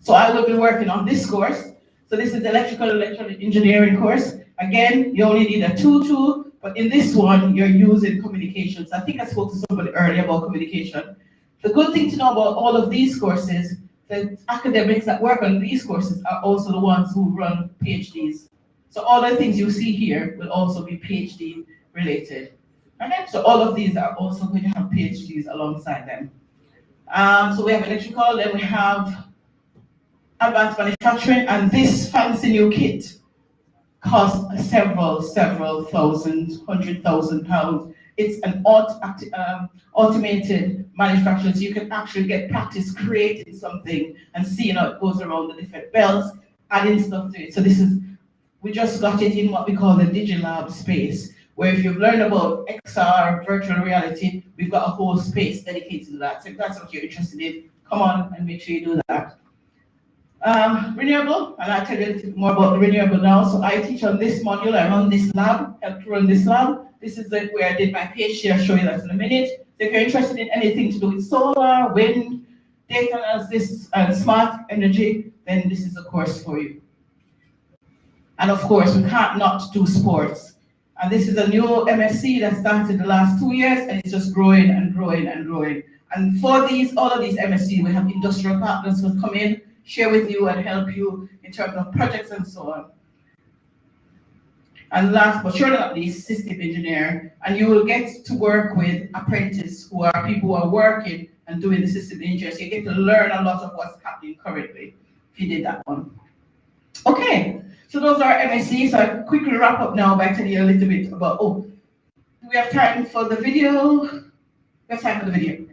So I will be working on this course. So this is the electrical engineering course. Again, you only need a 2-2, but in this one, you're using communications. I think I spoke to somebody earlier about communication. The good thing to know about all of these courses, the academics that work on these courses are also the ones who run PhDs. So all the things you see here will also be PhD related. Okay? So all of these are also going to have PhDs alongside them. So we have electrical, then we have advanced manufacturing, and this fancy new kit costs several thousand, £100,000. It's an automated manufacturing, so you can actually get practice creating something and seeing how it goes around the different belts, adding stuff to it. So this is, we just got it in what we call the Digilab space, where if you've learned about XR, virtual reality, we've got a whole space dedicated to that. So if that's what you're interested in, come on and make sure you do that. Renewable, and I'll tell you a little bit more about the renewable now. So I teach on this module, I run this lab, help to run this lab. This is where I did my PhD, I'll show you that in a minute. So if you're interested in anything to do with solar, wind, data analysis, and smart energy, then this is a course for you. And of course, we can't not do sports. And this is a new MSc that started the last 2 years, and it's just growing and growing and growing. And for all of these MSc, we have industrial partners who come in, share with you and help you in terms of projects and so on. And last but surely not least, system engineer. And you will get to work with apprentices who are people who are working and doing the system engineer. So you get to learn a lot of what's happening currently, if you did that one. Okay, so those are MSc. So I'll quickly wrap up now by telling you a little bit about, do we have time for the video? We have time for the video.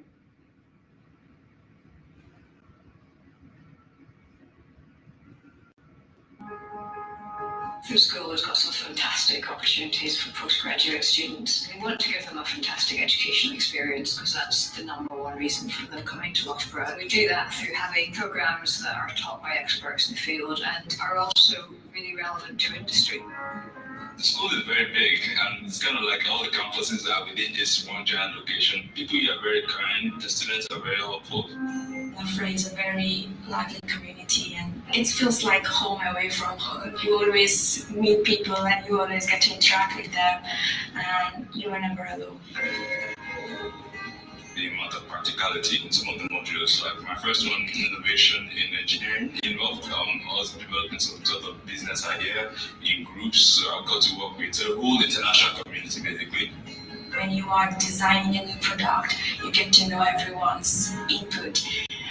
The school has got some fantastic opportunities for postgraduate students. We want to give them a fantastic educational experience because that's the #1 reason for them coming to Loughborough. We do that through having programs that are taught by experts in the field and are also really relevant to industry. The school is very big, and it's kind of like all the campuses are within this one giant location. People here are very kind, the students are very helpful. Loughborough is a very lively community, and it feels like home away from home. You always meet people and you always get to interact with them, and you are never alone. The amount of practicality in some of the modules, like my first one, innovation in engineering, involved us developing some sort of business idea in groups. So I've got to work with the whole international community basically. When you are designing a new product, you get to know everyone's input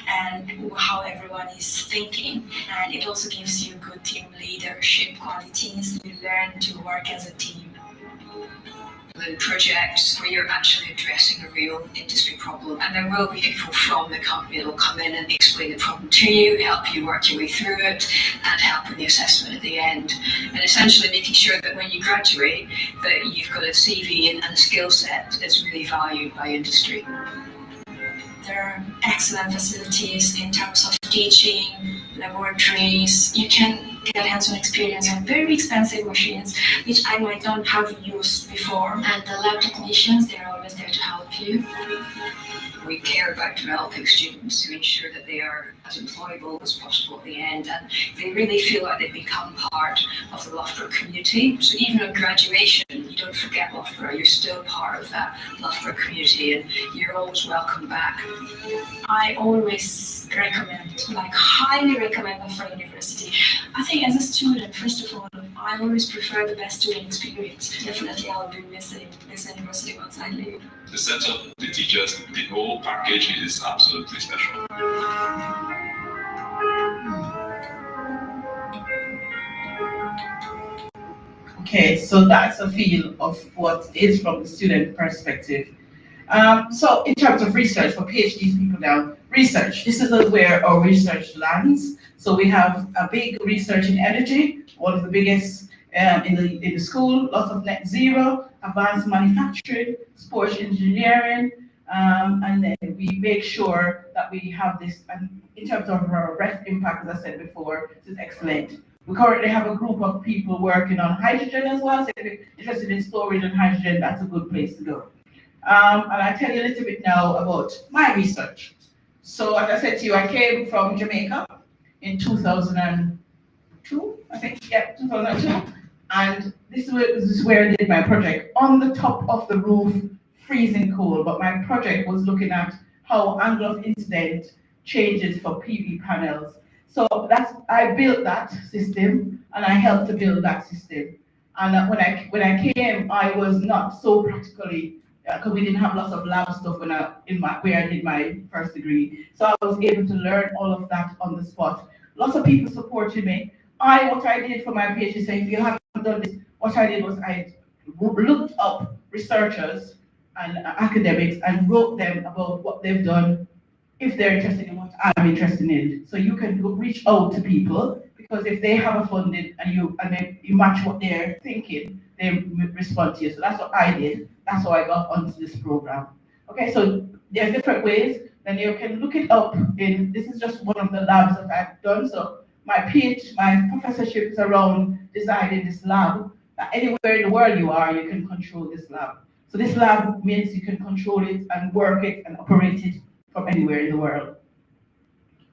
and how everyone is thinking, and it also gives you good team leadership qualities. You learn to work as a team. The projects where you're actually addressing a real industry problem, and there will be people from the company that will come in and explain the problem to you, help you work your way through it, and help with the assessment at the end. And essentially making sure that when you graduate, that you've got a CV and a skill set that's really valued by industry. There are excellent facilities in terms of teaching, laboratories. You can get hands-on experience on very expensive machines, which I might not have used before. And the lab technicians, they're always there to help you. We care about developing students to ensure that they are as employable as possible at the end, and they really feel like they've become part of the Loughborough community. So even on graduation, you don't forget Loughborough, you're still part of that Loughborough community, and you're always welcome back. I always recommend, like highly recommend Loughborough University. I think as a student, first of all, I always prefer the best student experience. Definitely I'll be missing this university once I leave. The setup, the teachers, the whole package is absolutely special. Okay, so that's a feel of what is from the student perspective. So in terms of research for PhD people now, research, this is where our research lands. So we have a big research in energy, one of the biggest in the school, lots of net zero, advanced manufacturing, sports engineering, and then we make sure that we have this, and in terms of our ref impact, as I said before, this is excellent. We currently have a group of people working on hydrogen as well, so if you're interested in storage and hydrogen, that's a good place to go. And I'll tell you a little bit now about my research. So as I said to you, I came from Jamaica in 2002, I think, yeah, 2002. And this is where I did my project, on the top of the roof, freezing cold. But my project was looking at how angle of incident changes for PV panels. So I built that system, and I helped to build that system. And when I came, I was not so practically, because we didn't have lots of lab stuff where I did my first degree. So I was able to learn all of that on the spot. Lots of people supported me. What I did for my PhD, so if you haven't done this, what I did was I looked up researchers and academics and wrote them about what they've done, if they're interested in what I'm interested in. So you can reach out to people, because if they have a funding and you match what they're thinking, they respond to you. So that's what I did. That's how I got onto this program. Okay, so there are different ways. Then you can look it up this is just one of the labs that I've done. So my professorship is around designing this lab, that anywhere in the world you are, you can control this lab. So this lab means you can control it and work it and operate it from anywhere in the world.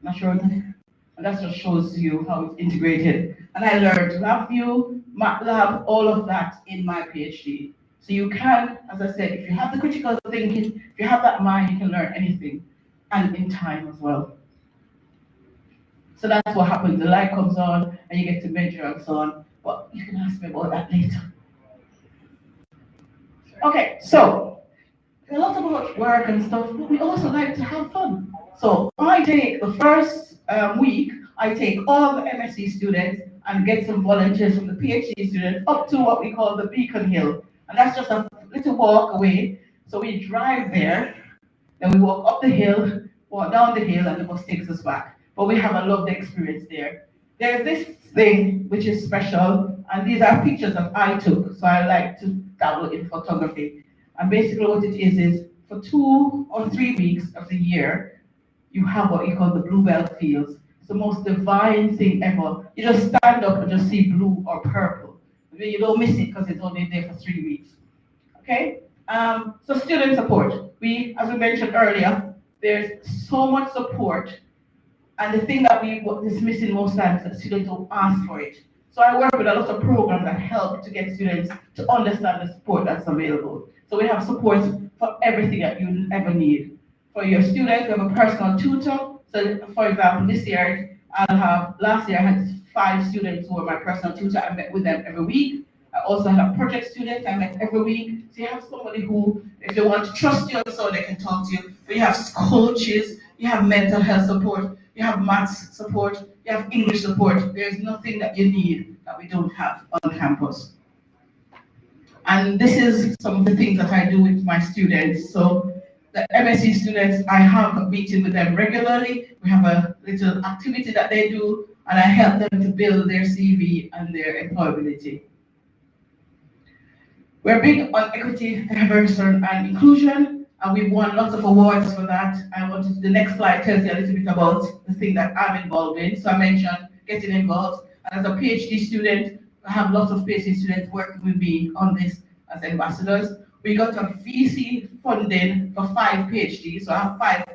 Not sure, and that just shows you how it's integrated. And I learned LabVIEW, MATLAB, all of that in my PhD. So you can, as I said, if you have the critical thinking, if you have that mind, you can learn anything, and in time as well. So that's what happens. The light comes on, and you get to measure and so on. But you can ask me about that later. Okay, so a lot about work and stuff, but we also like to have fun. So I take the first week, I take all the MSc students and get some volunteers from the PhD students up to what we call the Beacon Hill. And that's just a little walk away. So we drive there, then we walk up the hill, walk down the hill, and the bus takes us back. But we have a lovely experience there. There's this thing which is special, and these are pictures that I took. So I like to dabble in photography. And basically what it is for 2 or 3 weeks of the year, you have what you call the bluebell fields. It's the most divine thing ever. You just stand up and just see blue or purple. You don't miss it because it's only there for 3 weeks. Okay? So student support. As we mentioned earlier, there's so much support. And the thing that is missing most times is that students don't ask for it. So I work with a lot of programs that help to get students to understand the support that's available. So we have support for everything that you ever need. For your students, we have a personal tutor. So for example, last year I had 5 students who were my personal tutor. I met with them every week. I also had a project student I met every week. So you have somebody who, if they want to trust you, so they can talk to you. But you have coaches, you have mental health support, you have maths support, you have English support. There's nothing that you need that we don't have on campus. And this is some of the things that I do with my students. So the MSc students, I have a meeting with them regularly. We have a little activity that they do, and I help them to build their CV and their employability. We're big on equity, diversity, and inclusion, and we've won lots of awards for that. The next slide tells you a little bit about the thing that I'm involved in. So I mentioned getting involved, As a PhD student, I have lots of PhD students working with me on this as ambassadors. We got a VC funding for 5 PhDs, so I have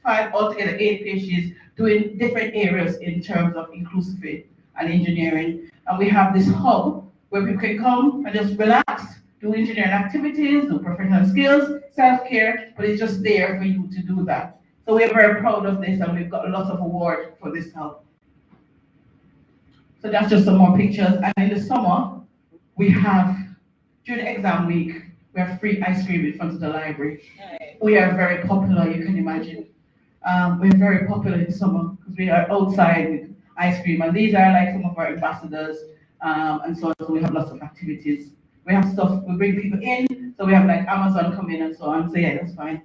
five altogether 8 PhDs doing different areas in terms of inclusivity and engineering. And we have this hub where people can come and just relax, do engineering activities, do professional skills, self-care, but it's just there for you to do that. So we're very proud of this, and we've got lots of awards for this hub. So that's just some more pictures. And in the summer, we have, during exam week, we have free ice cream in front of the library. We are very popular, you can imagine. We're very popular in summer because we are outside with ice cream. And these are like some of our ambassadors, and so we have lots of activities. We have stuff, we bring people in, so we have like Amazon come in and so on. So yeah, that's fine.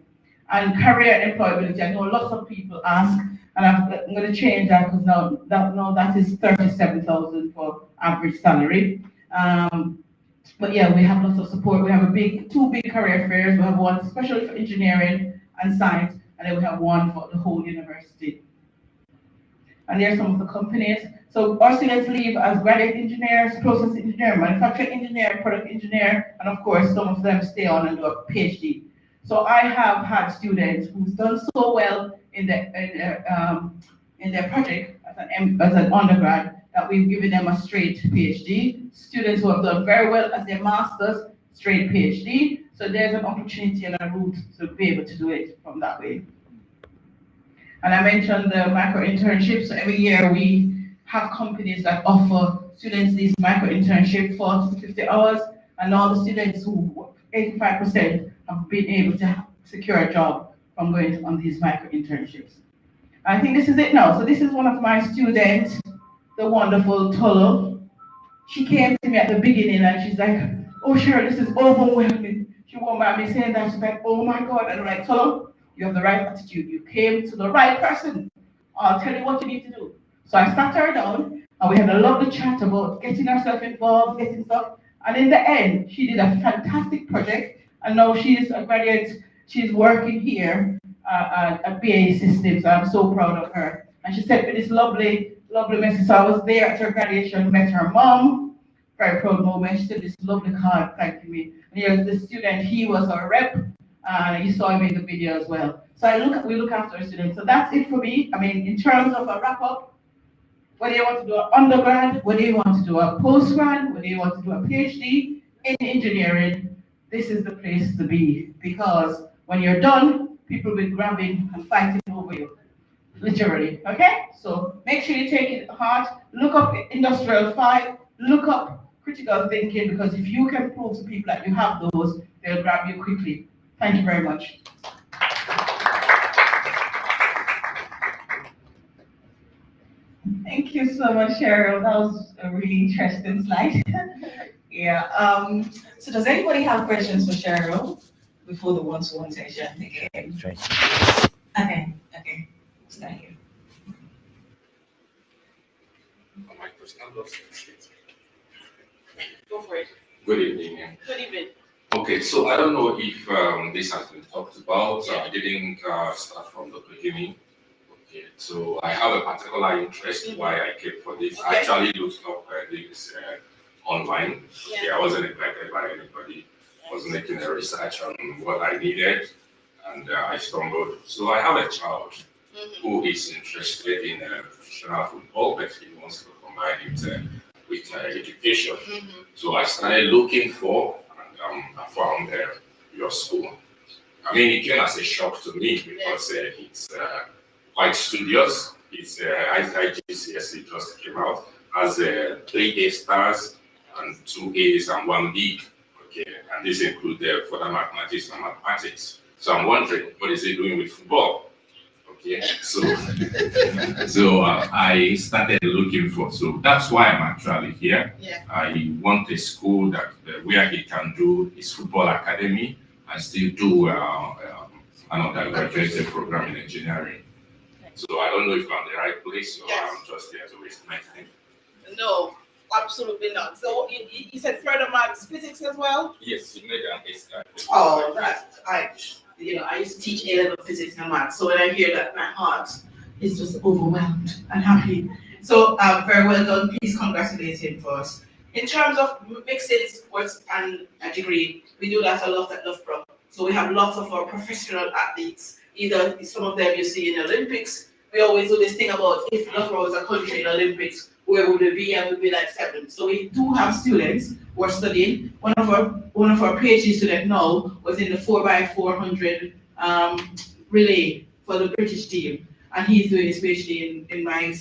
And career employability, I know lots of people ask, and I'm going to change that because now that is 37,000 for average salary. But yeah, we have lots of support. We have two big career fairs. We have one especially for engineering and science, and then we have one for the whole university. And there are some of the companies. So our students leave as graduate engineers, process engineer, manufacturing engineer, product engineer, and of course some of them stay on and do a PhD. So I have had students who've done so well in their project as an undergrad that we've given them a straight PhD. Students who have done very well as their masters, straight PhD. So there's an opportunity and a route to be able to do it from that way. And I mentioned the micro internships. So every year we have companies that offer students these micro internships, 40 to 50 hours, and all the students who 85% have been able to secure a job from going on these micro internships. I think this is it now. So this is one of my students, the wonderful Tolo. She came to me at the beginning and she's like, oh sure, this is overwhelming. She won't mind me saying that. She's like, oh my God. And I'm like, Tolo, you have the right attitude. You came to the right person. I'll tell you what you need to do. So I sat her down and we had a lovely chat about getting herself involved, getting stuff. And in the end, she did a fantastic project. And now she's a graduate. She's working here at BA Systems. I'm so proud of her. And she sent me this lovely message. So I was there at her graduation, met her mom. Very proud moment. She sent this lovely card thanking me. And here's the student. He was our rep. You saw him in the video as well. So we look after our students. So that's it for me. I mean, in terms of a wrap up, whether you want to do an undergrad, whether you want to do a postgrad, whether you want to do a PhD in engineering, this is the place to be. Because when you're done, people will be grabbing and fighting over you, literally. Okay? So make sure you take it to heart. Look up industrial 5. Look up critical thinking, because if you can prove to people that you have those, they'll grab you quickly. Thank you very much. Thank you so much, Cheryl. That was a really interesting slide. Yeah. So does anybody have questions for Cheryl before the one-to-one session begins? Okay. Start here. Go for it. Good evening. Good evening. Okay, so I don't know if this has been talked about. So I didn't start from the beginning. Okay, so I have a particular interest why I came for this. I actually looked up this online. Yeah, I wasn't invited by anybody. I was making a research on what I needed, and I stumbled. So I have a child who is interested in professional football, but he wants to combine it with education. So I started looking for, and I found your school. I mean, it came as a shock to me because it's quite studious. It's IGCSE just came out as 3 A stars and 2 A's and 1 B. Okay, and this includes further mathematics and mathematics. So I'm wondering, what is he doing with football? Okay, so I started looking for. So that's why I'm actually here. Yeah. I want a school that where he can do his football academy and still do an undergraduate program in engineering. So I don't know if I'm the right place, or I'm just here to waste my time. No, absolutely not. So you said further maths, physics as well? Yes, you made an A-star. Oh, I used to teach A-level physics and maths. So when I hear that, my heart is just overwhelmed and happy. So very well done. Please congratulate him for us. In terms of mixing sports and a degree, we do that a lot at Loughborough. So we have lots of our professional athletes. Either some of them you see in the Olympics. We always do this thing about if Loughborough was a country in Olympics, where would it be? And we'd be like 7. So we do have students who are studying. One of our PhD students now was in the 4x400 relay for the British team, and he's doing his PhD in my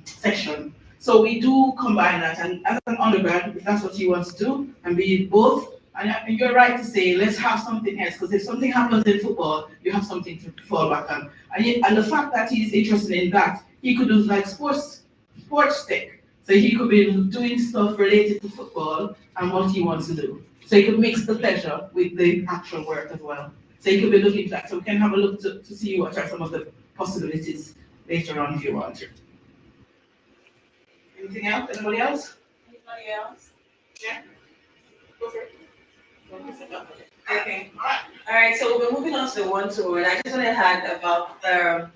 section. So we do combine that, and as an undergrad, if that's what you want to do, and be both, and you're right to say, let's have something else, because if something happens in football, you have something to fall back on. And the fact that he's interested in that, he could do like sports tech. So he could be doing stuff related to football and what he wants to do. So he could mix the pleasure with the actual work as well. So you could be looking at that. So we can have a look to see what are some of the possibilities later on if you want to. Anything else? Anybody else? Anybody else? Yeah? Go for it. Okay. All right. So we're moving on to the one-to-one. I just want to add about the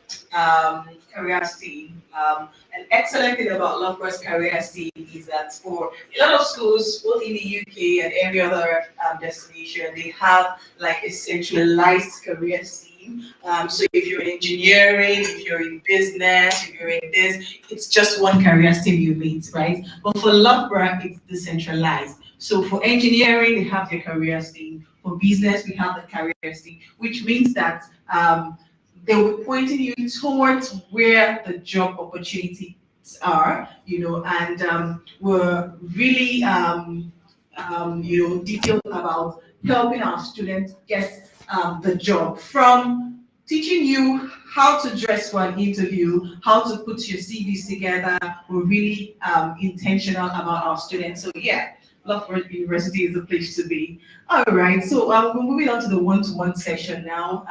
careers team. An excellent thing about Loughborough's careers team is that for a lot of schools, both in the UK and every other destination, they have like a centralized careers team. So if you're in engineering, if you're in business, if you're in this, it's just one careers team you meet, right? But for Loughborough, it's decentralized. So for engineering, we have the careers team. For business, we have the careers team, which means that they'll be pointing you towards where the job opportunities are, and we're really, detailed about helping our students get the job, from teaching you how to dress for an interview, how to put your CVs together. We're really intentional about our students. So yeah, Loughborough University is the place to be. All right, so we're moving on to the one-to-one session now.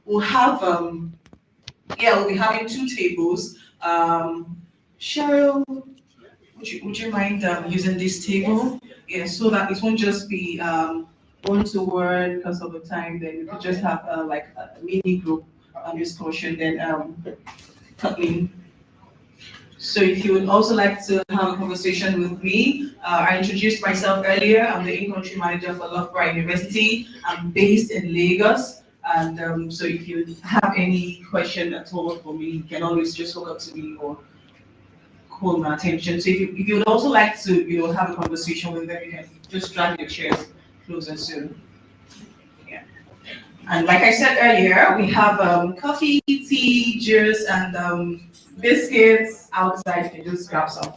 We'll have, we'll be having 2 tables. Cheryl, would you mind using this table? Yeah, so that it won't just be one-to-one because of the time. Then we could just have like a mini group discussion. Then Kathleen. So if you would also like to have a conversation with me, I introduced myself earlier. I'm the in-country manager for Loughborough University. I'm based in Lagos. And so if you have any question at all for me, you can always just hook up to me or call my attention. So if you would also like to have a conversation with them, you can just drag your chairs closer soon. Yeah. And like I said earlier, we have coffee, tea, juice, and biscuits outside. You can just grab some.